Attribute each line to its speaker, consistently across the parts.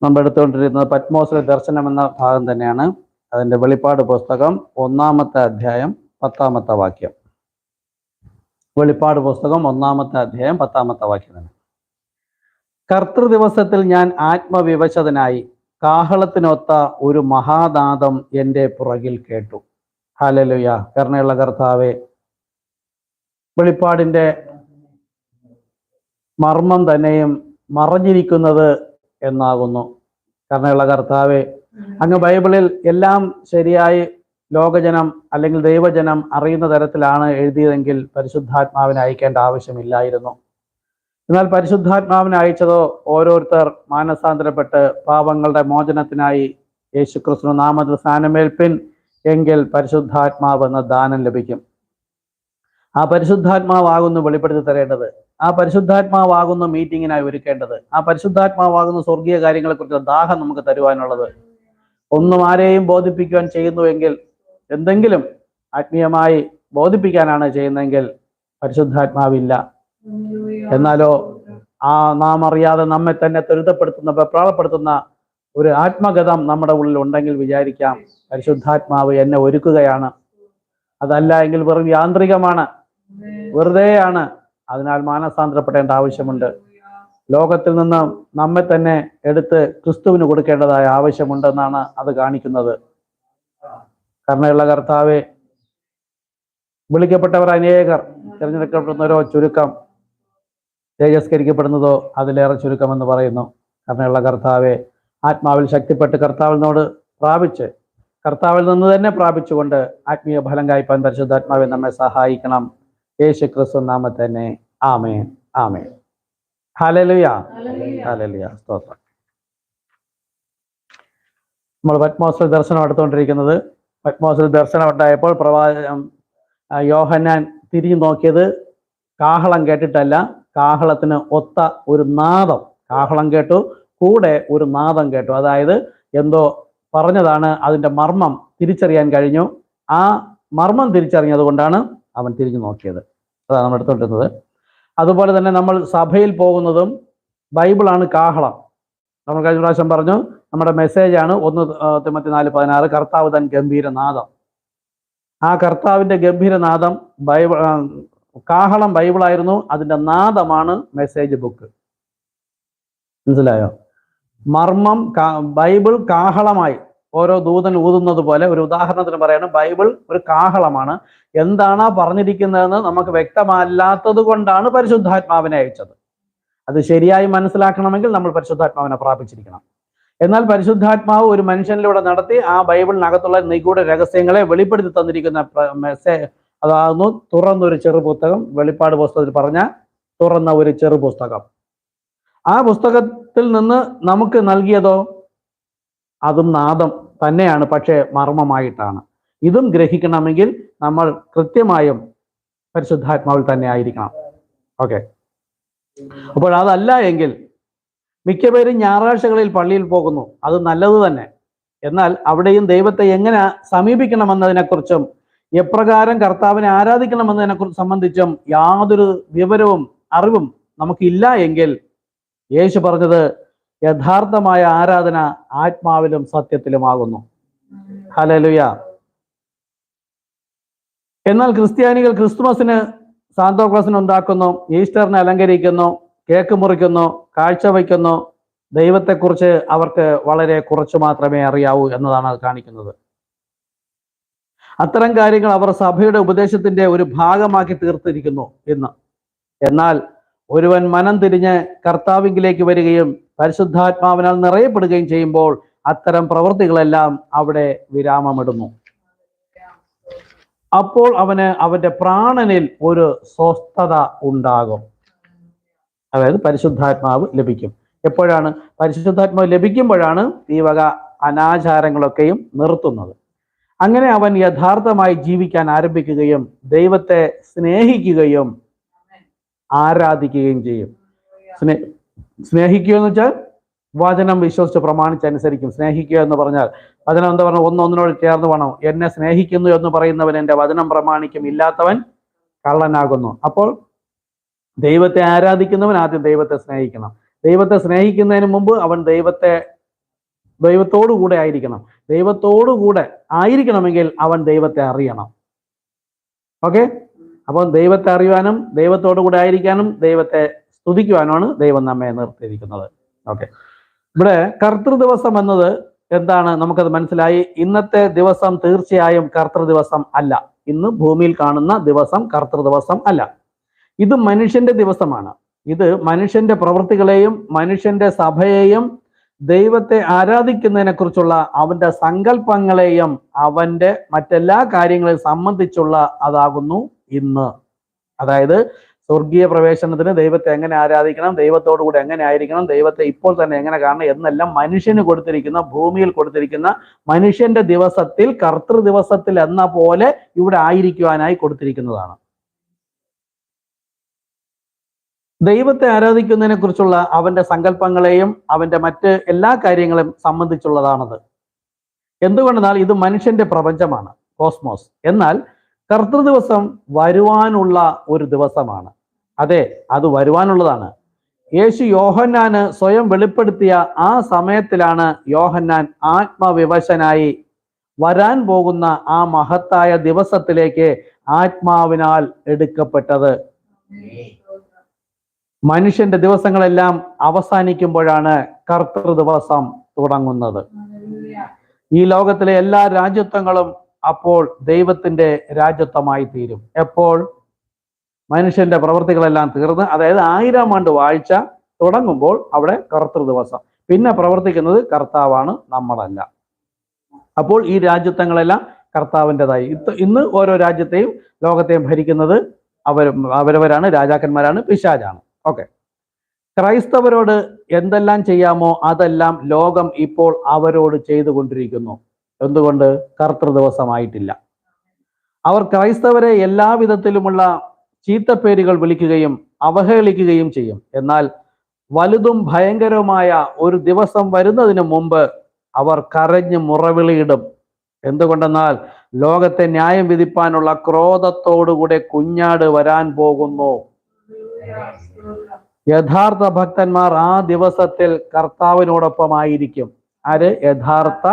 Speaker 1: നമ്മൾ എടുത്തുകൊണ്ടിരിക്കുന്നത് പത്മോസിലെ ദർശനം എന്ന ഭാഗം തന്നെയാണ്. അതിൻ്റെ വെളിപ്പാട് പുസ്തകം 1-ാമത്തെ അധ്യായം 10-ാമത്തെ വാക്യം. വെളിപ്പാട് പുസ്തകം 1-ാമത്തെ അധ്യായം 10-ാമത്തെ വാക്യം തന്നെ. കർത്തൃദിവസത്തിൽ ഞാൻ ആത്മവിവശതനായി കാഹളത്തിനൊത്ത ഒരു മഹാനാദം എൻ്റെ പുറകിൽ കേട്ടു. ഹല്ലേലൂയ. കരുണയുള്ള കർത്താവേ, വെളിപ്പാടിൻ്റെ മർമ്മം തന്നെയും മറഞ്ഞിരിക്കുന്നത് എന്നാകുന്നു. കരുണയുള്ള കർത്താവേ, അങ്ങ് ബൈബിളിൽ എല്ലാം ശരിയായി ലോകജനം അല്ലെങ്കിൽ ദൈവജനം അറിയുന്ന തരത്തിലാണ് എഴുതിയതെങ്കിൽ പരിശുദ്ധാത്മാവിനെ അയക്കേണ്ട ആവശ്യമില്ലായിരുന്നു. എന്നാൽ പരിശുദ്ധാത്മാവിനെ അയച്ചതോ ഓരോരുത്തർ മാനസാന്തരപ്പെട്ട് പാപങ്ങളുടെ മോചനത്തിനായി യേശുക്രിസ്തു നാമത്തിൽ സ്നാനമേൽപ്പിൻ, എങ്കിൽ പരിശുദ്ധാത്മാവ് എന്ന ദാനം ലഭിക്കും. ആ പരിശുദ്ധാത്മാവാകുന്നു വെളിപ്പെടുത്തി തരേണ്ടത്. ആ പരിശുദ്ധാത്മാവാകുന്നു മീറ്റിങ്ങിനായി ഒരുക്കേണ്ടത്. ആ പരിശുദ്ധാത്മാവാകുന്നു സ്വർഗീയ കാര്യങ്ങളെക്കുറിച്ച് ദാഹം നമുക്ക് തരുവാനുള്ളത്. ഒന്നും ആരെയും ബോധിപ്പിക്കുവാൻ ചെയ്യുന്നുവെങ്കിൽ, എന്തെങ്കിലും ആത്മീയമായി ബോധിപ്പിക്കാനാണ് ചെയ്യുന്നതെങ്കിൽ പരിശുദ്ധാത്മാവില്ല. എന്നാലോ ആ നാം അറിയാതെ നമ്മെ തന്നെ ത്വരിതപ്പെടുത്തുന്ന, വെപ്രാളപ്പെടുത്തുന്ന ഒരു ആത്മഗതം നമ്മുടെ ഉള്ളിൽ ഉണ്ടെങ്കിൽ വിചാരിക്കാം പരിശുദ്ധാത്മാവ് എന്നെ ഒരുക്കുകയാണ്. അതല്ല എങ്കിൽ വെറും യാന്ത്രികമാണ്, വെറുതെയാണ്. അതിനാൽ മാനസാന്തരപ്പെടേണ്ട ആവശ്യമുണ്ട്. ലോകത്തിൽ നിന്ന് നമ്മെ തന്നെ എടുത്ത് ക്രിസ്തുവിന് കൊടുക്കേണ്ടതായ ആവശ്യമുണ്ടെന്നാണ് അത് കാണിക്കുന്നത്. കരുണയുള്ള കർത്താവെ, വിളിക്കപ്പെട്ടവർ അനേകർ, തിരഞ്ഞെടുക്കപ്പെടുന്നവരോ ചുരുക്കം, തേജസ്കരിക്കപ്പെടുന്നതോ അതിലേറെ ചുരുക്കമെന്ന് പറയുന്നു. കരുണയുള്ള കർത്താവെ, ആത്മാവിൽ ശക്തിപ്പെട്ട് കർത്താവിനോട് പ്രാപിച്ച്, കർത്താവിൽ നിന്ന് തന്നെ പ്രാപിച്ചുകൊണ്ട് ആത്മീയ ഫലം കായ്പാൻ പരിശുദ്ധാത്മാവെ നമ്മെ സഹായിക്കണം. യേശു ക്രിസ്തു നാമത്തിൽ തന്നെ. ആമേൻ, ആമേൻ. ഹല്ലേലൂയ, ഹല്ലേലൂയ. സ്തോത്രം. നമ്മൾ പത്മോസിൽ ദർശനം എടുത്തുകൊണ്ടിരിക്കുന്നത്. പത്മോസിൽ ദർശനം ഉണ്ടായപ്പോൾ യോഹന്നാൻ തിരിഞ്ഞു നോക്കിയത് കാഹളം കേട്ടിട്ടല്ല, കാഹളത്തിന് ഒത്ത ഒരു നാദം. കാഹളം കേട്ടു, കൂടെ ഒരു നാദം കേട്ടു. അതായത് എന്തോ പറഞ്ഞതാണ്. അതിൻ്റെ മർമ്മം തിരിച്ചറിയാൻ കഴിഞ്ഞു. ആ മർമ്മം തിരിച്ചറിഞ്ഞത് കൊണ്ടാണ് അവൻ തിരിഞ്ഞു നോക്കിയത്. അതാണ് നമ്മൾ എടുത്തുകൊണ്ടിരുന്നത്. അതുപോലെ തന്നെ നമ്മൾ സഭയിൽ പോകുന്നതും ബൈബിളാണ് കാഹളം. നമ്മൾ കഴിഞ്ഞ പ്രാവശ്യം പറഞ്ഞു, നമ്മുടെ മെസ്സേജാണ് 1 തിമോത്തി 4:16, കർത്താവ് തൻ ഗംഭീരനാദം. ആ കർത്താവിൻ്റെ ഗംഭീരനാദം കാഹളം ബൈബിളായിരുന്നു. അതിൻ്റെ നാദമാണ് മെസ്സേജ് ബുക്ക്. മനസ്സിലായോ? മർമ്മം ബൈബിൾ കാഹളമായി ഓരോ ദൂതൻ ഊതുന്നത് പോലെ, ഒരു ഉദാഹരണത്തിന് പറയണം, ബൈബിൾ ഒരു കാഹളമാണ്. എന്താണ് പറഞ്ഞിരിക്കുന്നതെന്ന് നമുക്ക് വ്യക്തമല്ലാത്തത് കൊണ്ടാണ് പരിശുദ്ധാത്മാവിനെ അയച്ചത്. അത് ശരിയായി മനസ്സിലാക്കണമെങ്കിൽ നമ്മൾ പരിശുദ്ധാത്മാവിനെ പ്രാപിച്ചിരിക്കണം. എന്നാൽ പരിശുദ്ധാത്മാവ് ഒരു മനുഷ്യനിലൂടെ നടത്തി ആ ബൈബിളിനകത്തുള്ള നിഗൂഢ രഹസ്യങ്ങളെ വെളിപ്പെടുത്തി തന്നിരിക്കുന്ന അതാകുന്നു തുറന്നൊരു ചെറു പുസ്തകം. വെളിപ്പാട് പുസ്തകത്തിൽ പറഞ്ഞ തുറന്ന ഒരു ചെറു പുസ്തകം. ആ പുസ്തകത്തിൽ നിന്ന് നമുക്ക് നൽകിയതോ അതും നാദം തന്നെയാണ്, പക്ഷേ മർമ്മമായിട്ടാണ്. ഇതും ഗ്രഹിക്കണമെങ്കിൽ നമ്മൾ കൃത്യമായും പരിശുദ്ധാത്മാവിൽ തന്നെ ആയിരിക്കണം. ഓക്കെ. അപ്പോൾ അതല്ല എങ്കിൽ മിക്കപേരും ഞായറാഴ്ചകളിൽ പള്ളിയിൽ പോകുന്നു, അത് നല്ലത് തന്നെ. എന്നാൽ അവിടെയും ദൈവത്തെ എങ്ങനെ സമീപിക്കണമെന്നതിനെക്കുറിച്ചും എപ്രകാരം കർത്താവിനെ ആരാധിക്കണമെന്നതിനെക്കുറിച്ച് സംബന്ധിച്ചും യാതൊരു വിവരവും അറിവും നമുക്കില്ല എങ്കിൽ യേശു പറഞ്ഞത് യഥാർത്ഥമായ ആരാധന ആത്മാവിലും സത്യത്തിലുമാകുന്നു. ഹല്ലേലൂയ. എന്നാൽ ക്രിസ്ത്യാനികൾ ക്രിസ്തുമസിന് സാന്താക്ലോസിന് ഉണ്ടാക്കുന്നു, ഈസ്റ്ററിനെ അലങ്കരിക്കുന്നു, കേക്ക് മുറിക്കുന്നു, കാഴ്ചവയ്ക്കുന്നു. ദൈവത്തെക്കുറിച്ച് അവർക്ക് വളരെ കുറച്ച് മാത്രമേ അറിയാവൂ എന്നതാണ് അത് കാണിക്കുന്നത്. അത്തരം കാര്യങ്ങൾ അവർ സഭയുടെ ഉപദേശത്തിന്റെ ഒരു ഭാഗമാക്കി തീർത്തിരിക്കുന്നു ഇന്ന്. എന്നാൽ ഒരുവൻ മനം തിരിഞ്ഞ് കർത്താവിലേക്ക് വരികയും പരിശുദ്ധാത്മാവിനാൽ നിറയപ്പെടുകയും ചെയ്യുമ്പോൾ അത്തരം പ്രവൃത്തികളെല്ലാം അവിടെ വിരാമമിടുന്നു. അപ്പോൾ അവന്റെ പ്രാണനിൽ ഒരു സ്വസ്ഥത ഉണ്ടാകും. അതായത് പരിശുദ്ധാത്മാവ് ലഭിക്കും. എപ്പോഴാണ്? പരിശുദ്ധാത്മാവ് ലഭിക്കുമ്പോഴാണ് ഈ വക അനാചാരങ്ങളൊക്കെയും നിർത്തുന്നത്. അങ്ങനെ അവൻ യഥാർത്ഥമായി ജീവിക്കാൻ ആരംഭിക്കുകയും ദൈവത്തെ സ്നേഹിക്കുകയും ആരാധിക്കുകയും ചെയ്യും. സ്നേഹിക്കുക എന്ന് വെച്ചാൽ വചനം വിശ്വസിച്ച് പ്രമാണിച്ചനുസരിക്കും. സ്നേഹിക്കുക എന്ന് പറഞ്ഞാൽ വചനം എന്താ പറഞ്ഞാൽ, ഒന്നൊന്നിനോട് ചേർന്ന് വേണം. എന്നെ സ്നേഹിക്കുന്നു എന്ന് പറയുന്നവൻ എൻ്റെ വചനം പ്രമാണിക്കും, ഇല്ലാത്തവൻ കള്ളനാകുന്നു. അപ്പോൾ ദൈവത്തെ ആരാധിക്കുന്നവൻ ആദ്യം ദൈവത്തെ സ്നേഹിക്കണം. ദൈവത്തെ സ്നേഹിക്കുന്നതിന് മുമ്പ് അവൻ ദൈവത്തെ ദൈവത്തോടു കൂടെ ആയിരിക്കണം. ദൈവത്തോടു കൂടെ ആയിരിക്കണമെങ്കിൽ അവൻ ദൈവത്തെ അറിയണം. ഓക്കെ, അപ്പോൾ ദൈവത്തെ അറിയുവാനും ദൈവത്തോടു കൂടെ ആയിരിക്കാനും ദൈവത്തെ സ്തുതിക്കുവാനുമാണ് ദൈവം നമ്മെ നിർത്തിയിരിക്കുന്നത്. ഓക്കെ, ഇവിടെ കർത്തൃ ദിവസം എന്നത് എന്താണ് നമുക്കത് മനസ്സിലായി. ഇന്നത്തെ ദിവസം തീർച്ചയായും കർത്തൃ ദിവസം അല്ല. ഇന്ന് ഭൂമിയിൽ കാണുന്ന ദിവസം കർത്തൃ ദിവസം അല്ല. ഇത് മനുഷ്യന്റെ ദിവസമാണ്. ഇത് മനുഷ്യന്റെ പ്രവൃത്തികളെയും മനുഷ്യന്റെ സഭയെയും ദൈവത്തെ ആരാധിക്കുന്നതിനെ കുറിച്ചുള്ള അവന്റെ സങ്കല്പങ്ങളെയും അവന്റെ മറ്റെല്ലാ കാര്യങ്ങളെയും സംബന്ധിച്ചുള്ള അതാകുന്നു ഇന്ന്. അതായത് സ്വർഗീയ പ്രവേശനത്തിന് ദൈവത്തെ എങ്ങനെ ആരാധിക്കണം, ദൈവത്തോടു കൂടെ എങ്ങനെ ആയിരിക്കണം, ദൈവത്തെ ഇപ്പോൾ തന്നെ എങ്ങനെ കാണണം എന്നെല്ലാം മനുഷ്യന് കൊടുത്തിരിക്കുന്ന, ഭൂമിയിൽ കൊടുത്തിരിക്കുന്ന മനുഷ്യന്റെ ദിവസത്തിൽ, കർത്തൃ ദിവസത്തിൽ എന്ന പോലെ ഇവിടെ ആയിരിക്കുവാനായി കൊടുത്തിരിക്കുന്നതാണ്. ദൈവത്തെ ആരാധിക്കുന്നതിനെ കുറിച്ചുള്ള അവന്റെ സങ്കല്പങ്ങളെയും അവന്റെ മറ്റ് എല്ലാ കാര്യങ്ങളും സംബന്ധിച്ചുള്ളതാണത്. എന്തുകൊണ്ടെന്നാൽ ഇത് മനുഷ്യന്റെ പ്രപഞ്ചമാണ്, കോസ്മോസ്. എന്നാൽ കർത്തൃ ദിവസം വരുവാനുള്ള ഒരു ദിവസമാണ്. അതെ, അത് വരുവാനുള്ളതാണ്. യേശു യോഹന്നാന് സ്വയം വെളിപ്പെടുത്തിയ ആ സമയത്തിലാണ് യോഹന്നാൻ ആത്മവിവശനായി വരാൻ പോകുന്ന ആ മഹത്തായ ദിവസത്തിലേക്ക് ആത്മാവിനാൽ എടുക്കപ്പെട്ടത്. മനുഷ്യന്റെ ദിവസങ്ങളെല്ലാം അവസാനിക്കുമ്പോഴാണ് കർത്തൃ ദിവസം തുടങ്ങുന്നത്. ഈ ലോകത്തിലെ എല്ലാ രാജ്യത്വങ്ങളും അപ്പോൾ ദൈവത്തിന്റെ രാജ്യത്വമായി തീരും. എപ്പോൾ? മനുഷ്യന്റെ പ്രവൃത്തികളെല്ലാം തീർന്ന്, അതായത് 1000 ആണ്ട് വാഴ്ച തുടങ്ങുമ്പോൾ അവിടെ കർത്തൃ ദിവസം. പിന്നെ പ്രവർത്തിക്കുന്നത് കർത്താവാണ്, നമ്മളല്ല. അപ്പോൾ ഈ രാജ്യത്വങ്ങളെല്ലാം കർത്താവിൻ്റെതായി. ഇന്ന് ഓരോ രാജ്യത്തെയും ലോകത്തെയും ഭരിക്കുന്നത് അവരവരാണ്, രാജാക്കന്മാരാണ്, പിശാചാണ്. ഓക്കെ, ക്രൈസ്തവരോട് എന്തെല്ലാം ചെയ്യാമോ അതെല്ലാം ലോകം ഇപ്പോൾ അവരോട് ചെയ്തുകൊണ്ടിരിക്കുന്നു. എന്തുകൊണ്ട്? കർത്തൃ ദിവസമായിട്ടില്ല. അവർ ക്രൈസ്തവരെ എല്ലാവിധത്തിലുമുള്ള ചീത്തപ്പേരുകൾ വിളിക്കുകയും അവഹേളിക്കുകയും ചെയ്യും. എന്നാൽ വലുതും ഭയങ്കരവുമായ ഒരു ദിവസം വരുന്നതിന് മുമ്പ് അവർ കരഞ്ഞ് മുറവിളിയിടും. എന്തുകൊണ്ടെന്നാൽ ലോകത്തെ ന്യായം വിധിപ്പാനുള്ള ക്രോധത്തോടുകൂടെ കുഞ്ഞാട് വരാൻ പോകുന്നു. യഥാർത്ഥ ഭക്തന്മാർ ആ ദിവസത്തിൽ കർത്താവിനോടൊപ്പമായിരിക്കും. ആര്? യഥാർത്ഥ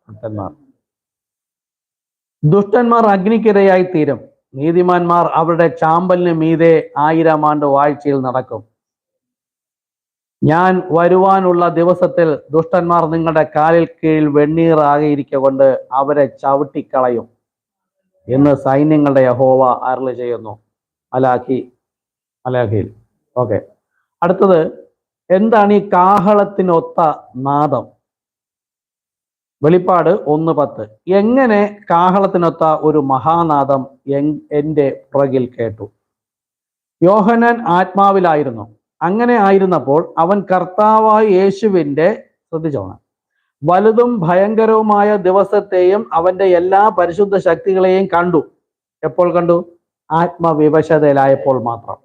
Speaker 1: ഭക്തന്മാർ. ദുഷ്ടന്മാർ അഗ്നിക്കിരയായി തീരും. നീതിമാന്മാർ അവരുടെ ചാമ്പലിന് മീതെ 1000 ആണ്ട് വാഴ്ചയിൽ നടക്കും. ഞാൻ വരുവാനുള്ള ദിവസത്തിൽ ദുഷ്ടന്മാർ നിങ്ങളുടെ കാലിൽ കീഴിൽ വെണ്ണീർ ആകിയിരിക്കൊണ്ട് അവരെ ചവിട്ടിക്കളയും എന്ന് സൈന്യങ്ങളുടെ യഹോവ അരുളി ചെയ്യുന്നു. മലാഖിയിൽ. ഓക്കെ, അടുത്തത് എന്താണ് ഈ കാഹളത്തിനൊത്ത നാദം? വെളിപ്പാട് 1:10. എങ്ങനെ കാഹളത്തിനൊത്ത ഒരു മഹാനാദം എൻ്റെ പുറകിൽ കേട്ടു. യോഹന്നാൻ ആത്മാവിലായിരുന്നു. അങ്ങനെ ആയിരുന്നപ്പോൾ അവൻ കർത്താവായ യേശുവിൻ്റെ, ശ്രദ്ധിച്ചോണം, വലുതും ഭയങ്കരവുമായ ദിവസത്തെയും അവന്റെ എല്ലാ പരിശുദ്ധ ശക്തികളെയും കണ്ടു. എപ്പോൾ കണ്ടു? ആത്മവിവശതയിലായപ്പോൾ മാത്രം.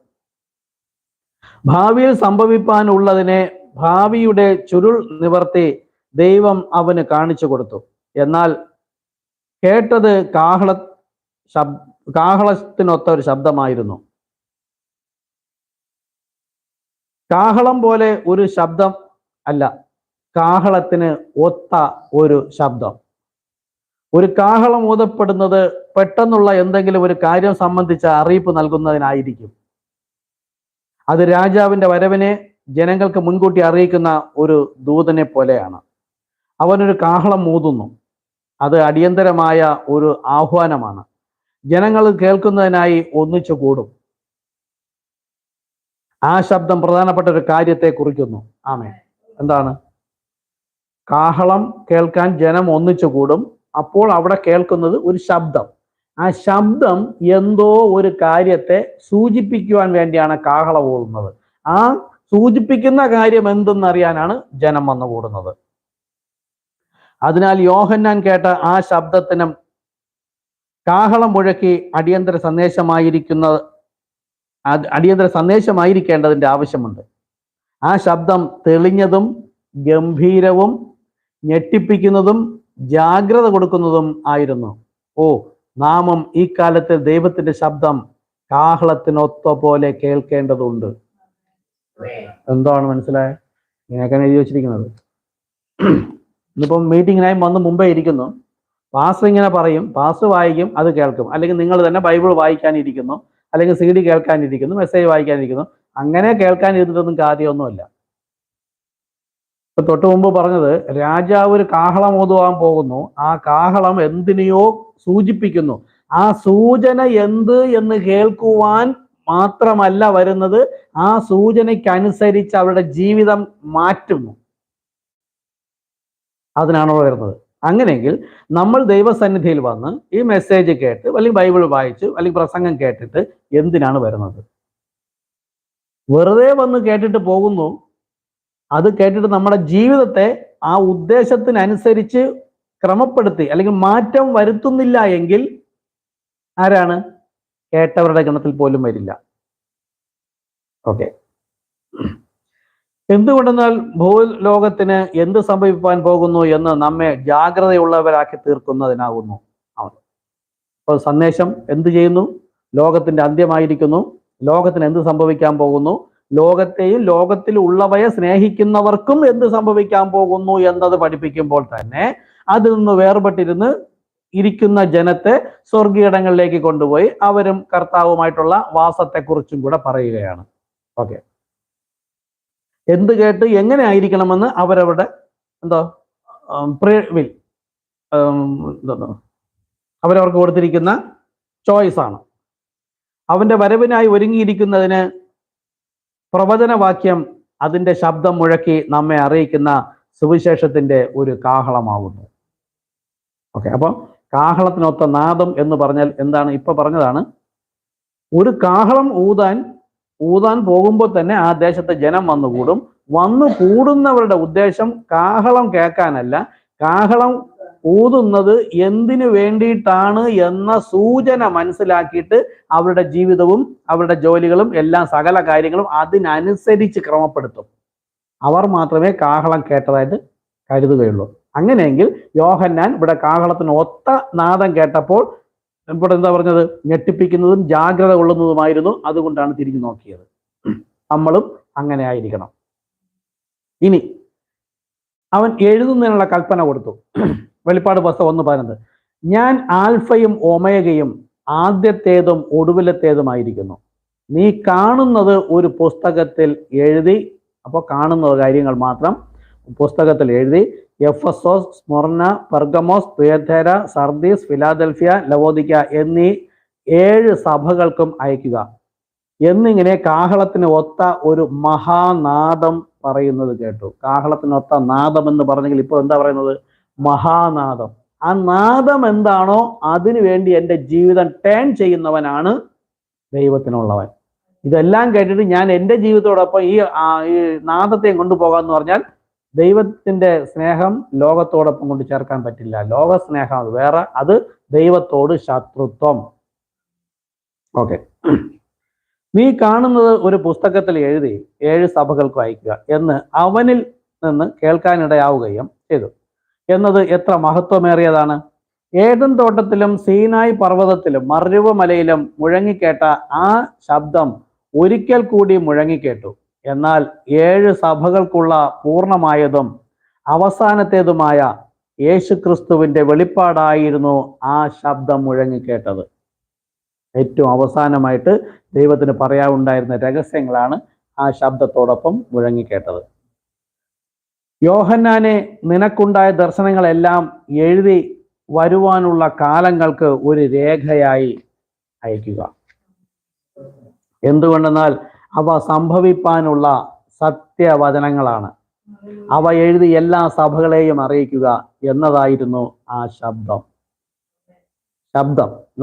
Speaker 1: ഭാവിയിൽ സംഭവിപ്പാനുള്ളതിനെ ഭാവിയുടെ ചുരുൾ നിവർത്തി ദൈവം അവന് കാണിച്ചു കൊടുത്തു. എന്നാൽ കേട്ടത് കാഹളത്തിനൊത്ത ഒരു ശബ്ദമായിരുന്നു. കാഹളം പോലെ ഒരു ശബ്ദം അല്ല, കാഹളത്തിന് ഒത്ത ഒരു ശബ്ദം. ഒരു കാഹളം ഊതപ്പെടുന്നത് പെട്ടെന്നുള്ള എന്തെങ്കിലും ഒരു കാര്യം സംബന്ധിച്ച അറിയിപ്പ് നൽകുന്നതിനായിരിക്കും. അത് രാജാവിന്റെ വരവിനെ ജനങ്ങൾക്ക് മുൻകൂട്ടി അറിയിക്കുന്ന ഒരു ദൂതനെ പോലെയാണ്. അവനൊരു കാഹളം ഊതുന്നു. അത് അടിയന്തരമായ ഒരു ആഹ്വാനമാണ്. ജനങ്ങൾ കേൾക്കുന്നതിനായി ഒന്നിച്ചു കൂടും. ആ ശബ്ദം പ്രധാനപ്പെട്ട ഒരു കാര്യത്തെ കുറിക്കുന്നു. ആമേൻ. എന്താണ്? കാഹളം കേൾക്കാൻ ജനം ഒന്നിച്ചു കൂടും. അപ്പോൾ അവിടെ കേൾക്കുന്നത് ഒരു ശബ്ദം. ആ ശബ്ദം എന്തോ ഒരു കാര്യത്തെ സൂചിപ്പിക്കുവാൻ വേണ്ടിയാണ് കാഹളം ഊതുന്നത്. ആ സൂചിപ്പിക്കുന്ന കാര്യം എന്തെന്നറിയാനാണ് ജനം വന്നു കൂടുന്നത്. അതിനാൽ യോഹന്നാൻ കേട്ട ആ ശബ്ദത്തിനും കാഹളം മുഴക്കി അടിയന്തര സന്ദേശമായിരിക്കേണ്ടതിൻ്റെ ആവശ്യമുണ്ട്. ആ ശബ്ദം തെളിഞ്ഞതും ഗംഭീരവും ഞെട്ടിപ്പിക്കുന്നതും ജാഗ്രത കൊടുക്കുന്നതും ആയിരുന്നു. ഓ, നാമും ഈ കാലത്ത് ദൈവത്തിന്റെ ശബ്ദം കാഹളത്തിനൊത്ത പോലെ കേൾക്കേണ്ടതുണ്ട്. എന്താണ് മനസ്സിലായത്? ഇങ്ങനെയൊക്കെയാണ് എഴുതി വച്ചിരിക്കുന്നത്. ഇന്നിപ്പം മീറ്റിങ്ങിനായി വന്ന് മുമ്പേ ഇരിക്കുന്നു, പാസ്റ്റർ ഇങ്ങനെ പറയും, പാസ്റ്റർ വായിക്കും, അത് കേൾക്കും. അല്ലെങ്കിൽ നിങ്ങൾ തന്നെ ബൈബിൾ വായിക്കാനിരിക്കുന്നു, അല്ലെങ്കിൽ CD കേൾക്കാനിരിക്കുന്നു, മെസ്സേജ് വായിക്കാനിരിക്കുന്നു. അങ്ങനെ കേൾക്കാനിരുന്നിട്ടൊന്നും കാര്യമൊന്നുമില്ല. ഇപ്പൊ തൊട്ട് മുമ്പ് പറഞ്ഞത്, രാജാവ് ഒരു കാഹളം ഓതുവാൻ പോകുന്നു. ആ കാഹളം എന്തിനെയോ സൂചിപ്പിക്കുന്നു. ആ സൂചന എന്ത് എന്ന് കേൾക്കുവാൻ മാത്രമല്ല വരുന്നത്, ആ സൂചനയ്ക്കനുസരിച്ച് അവരുടെ ജീവിതം മാറ്റുന്നു. അതിനാണോ വരുന്നത്? അങ്ങനെയെങ്കിൽ നമ്മൾ ദൈവസന്നിധിയിൽ വന്ന് ഈ മെസ്സേജ് കേട്ട് അല്ലെങ്കിൽ ബൈബിൾ വായിച്ചു അല്ലെങ്കിൽ പ്രസംഗം കേട്ടിട്ട് എന്തിനാണ് വരുന്നത്? വെറുതെ വന്ന് കേട്ടിട്ട് പോകുന്നു. അത് കേട്ടിട്ട് നമ്മുടെ ജീവിതത്തെ ആ ഉദ്ദേശത്തിനനുസരിച്ച് ക്രമപ്പെടുത്തി അല്ലെങ്കിൽ മാറ്റം വരുത്തുന്നില്ല എങ്കിൽ ആരാണ്? കേട്ടവരുടെ ഗണത്തിൽ പോലും വരില്ല. ഓക്കെ. എന്തുകൊണ്ടെന്നാൽ ഭൂലോകത്തിന് എന്ത് സംഭവിക്കാൻ പോകുന്നു എന്ന് നമ്മെ ജാഗ്രതയുള്ളവരാക്കി തീർക്കുന്നതിനാകുന്നു. അപ്പോൾ സന്ദേശം എന്ത് ചെയ്യുന്നു? ലോകത്തിന്റെ അന്ത്യമായിരിക്കുന്നു, ലോകത്തിന് എന്ത് സംഭവിക്കാൻ പോകുന്നു, ലോകത്തെയും ലോകത്തിൽ ഉള്ളവയെ സ്നേഹിക്കുന്നവർക്കും എന്ത് സംഭവിക്കാൻ പോകുന്നു എന്നത് പഠിപ്പിക്കുമ്പോൾ തന്നെ അതിൽ നിന്ന് വേർപെട്ടിരുന്ന് ഇരിക്കുന്ന ജനത്തെ സ്വർഗീയടങ്ങളിലേക്ക് കൊണ്ടുപോയി അവരും കർത്താവുമായിട്ടുള്ള വാസത്തെക്കുറിച്ചും കൂടെ പറയുകയാണ്. ഓക്കെ. എന്ത് കേട്ട് എങ്ങനെ ആയിരിക്കണമെന്ന് അവരവരുടെ അവരവർക്ക് കൊടുത്തിരിക്കുന്ന ചോയ്സ് ആണ്. അവന്റെ വരവിനായി ഒരുങ്ങിയിരിക്കുന്നതിന് പ്രവചനവാക്യം അതിന്റെ ശബ്ദം മുഴക്കി നമ്മെ അറിയിക്കുന്ന സുവിശേഷത്തിന്റെ ഒരു കാഹളമാവുന്നു. ഓക്കെ. അപ്പം കാഹളത്തിനൊത്ത നാദം എന്ന് പറഞ്ഞാൽ എന്താണ്? ഇപ്പൊ പറഞ്ഞതാണ്. ഒരു കാഹളം ഊതാൻ പോകുമ്പോൾ തന്നെ ആ ദേശത്തെ ജനം വന്നുകൂടും. വന്നു കൂടുന്നവരുടെ ഉദ്ദേശം കാഹളം കേൾക്കാനല്ല, കാഹളം ഊതുന്നത് എന്തിനു വേണ്ടിയിട്ടാണ് എന്ന സൂചന മനസ്സിലാക്കിയിട്ട് അവരുടെ ജീവിതവും അവരുടെ ജോലികളും എല്ലാം സകല കാര്യങ്ങളും അതിനനുസരിച്ച് ക്രമപ്പെടുത്തും. അവർ മാത്രമേ കാഹളം കേട്ടതായിട്ട് കരുതുകയുള്ളൂ. അങ്ങനെയെങ്കിൽ യോഹന്നാൻ ഇവിടെ കാഹളത്തിന് ഒത്ത നാദം കേട്ടപ്പോൾ ഇവിടെ എന്താ പറഞ്ഞത്? ഞെട്ടിപ്പിക്കുന്നതും ജാഗ്രത കൊള്ളുന്നതുമായിരുന്നു. അതുകൊണ്ടാണ് തിരിഞ്ഞു നോക്കിയത്. നമ്മളും അങ്ങനെ ആയിരിക്കണം. ഇനി അവൻ എഴുതുന്നതിനുള്ള കൽപ്പന കൊടുത്തു. വെളിപ്പാട് പുസ്തകം 1:11. ഞാൻ ആൽഫയും ഒമേഗയും ആദ്യത്തേതും ഒടുവിലത്തേതുമായിരിക്കുന്നു. നീ കാണുന്നത് ഒരു പുസ്തകത്തിൽ എഴുതി. അപ്പോൾ കാണുന്ന കാര്യങ്ങൾ മാത്രം പുസ്തകത്തിൽ എഴുതി എഫെസോസ്, സ്മർന, പെർഗമോസ്, തുയഥൈര, സർദീസ്, ഫിലാദൽഫിയ, ലവോദിക്ക എന്നീ 7 സഭകൾക്കും അയക്കുക എന്നിങ്ങനെ കാഹളത്തിന് ഒത്ത ഒരു മഹാനാദം പറയുന്നത് കേട്ടു. കാഹളത്തിനൊത്ത നാദം എന്ന് പറഞ്ഞെങ്കിൽ ഇപ്പോൾ എന്താ പറയുന്നത്? മഹാനാദം. ആ നാദം എന്താണോ അതിനു വേണ്ടി എൻ്റെ ജീവിതം ടേൺ ചെയ്യുന്നവനാണ് ദൈവത്തിനുള്ളവൻ. ഇതെല്ലാം കേട്ടിട്ട് ഞാൻ എൻ്റെ ജീവിതത്തോടൊപ്പം ഈ നാദത്തെ കൊണ്ടുപോകാന്ന് പറഞ്ഞാൽ ദൈവത്തിന്റെ സ്നേഹം ലോകത്തോടൊപ്പം കൊണ്ട് ചേർക്കാൻ പറ്റില്ല. ലോക സ്നേഹം അത് വേറെ, അത് ദൈവത്തോട് ശത്രുത്വം. ഓക്കെ. നീ കാണുന്നത് ഒരു പുസ്തകത്തിൽ എഴുതി 7 സഭകൾക്കും അയക്കുക എന്ന് അവനിൽ നിന്ന് കേൾക്കാനിടയാവുകയും ചെയ്തു എന്നത് എത്ര മഹത്വമേറിയതാണ്. ഏദൻ തോട്ടത്തിലും സീനായി പർവ്വതത്തിലും മർരുവ മലയിലും മുഴങ്ങിക്കേട്ട ആ ശബ്ദം ഒരിക്കൽ കൂടി മുഴങ്ങിക്കേട്ടു. എന്നാൽ 7 സഭകൾക്കുള്ള പൂർണ്ണമായതും അവസാനത്തേതുമായ യേശുക്രിസ്തുവിന്റെ വെളിപ്പാടായിരുന്നു ആ ശബ്ദം മുഴങ്ങിക്കേട്ടത്. ഏറ്റവും അവസാനമായിട്ട് ദൈവത്തിന് പറയാനുണ്ടായിരുന്ന രഹസ്യങ്ങളാണ് ആ ശബ്ദത്തോടൊപ്പം മുഴങ്ങിക്കേട്ടത്. യോഹന്നാനെ, നിനക്കുണ്ടായ ദർശനങ്ങളെല്ലാം എഴുതി വരുവാനുള്ള കാലങ്ങൾക്ക് ഒരു രേഖയായി അയക്കുക. എന്തുകൊണ്ടെന്നാൽ അവ സംഭവിപ്പാനുള്ള സത്യവചനങ്ങളാണ്. അവ എഴുതി എല്ലാ സഭകളെയും അറിയിക്കുക എന്നതായിരുന്നു ആ ശബ്ദം.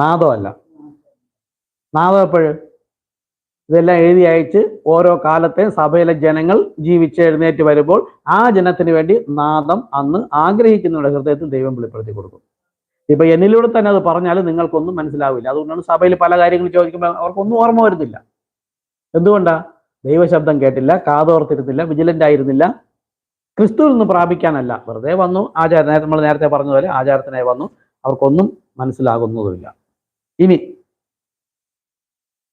Speaker 1: നാദമല്ല. നാദം എപ്പോഴും ഇതെല്ലാം എഴുതി അയച്ച് ഓരോ കാലത്തെ സഭയിലെ ജനങ്ങൾ ജീവിച്ചെഴുന്നേറ്റ് വരുമ്പോൾ ആ ജനത്തിന് വേണ്ടി നാദം അന്ന് ആഗ്രഹിക്കുന്നവരുടെ ഹൃദയത്തിൽ ദൈവം വെളിപ്പെടുത്തി കൊടുക്കും. ഇപ്പൊ എന്നിലൂടെ തന്നെ അത് പറഞ്ഞാൽ നിങ്ങൾക്കൊന്നും മനസ്സിലാവില്ല. അതുകൊണ്ടാണ് സഭയിൽ പല കാര്യങ്ങൾ ചോദിക്കുമ്പോൾ അവർക്കൊന്നും ഓർമ്മ വരുന്നില്ല. എന്തുകൊണ്ടാ? ദൈവശബ്ദം കേട്ടില്ല, കാതോർത്തിരുന്നില്ല, വിജിലന്റ് ആയിരുന്നില്ല. ക്രിസ്തുവിൽ നിന്ന് പ്രാപിക്കാനല്ല, വെറുതെ വന്നു നമ്മൾ നേരത്തെ പറഞ്ഞതുപോലെ ആചാരത്തിനായി വന്നു. അവർക്കൊന്നും മനസ്സിലാകുന്നതുമില്ല. ഇനി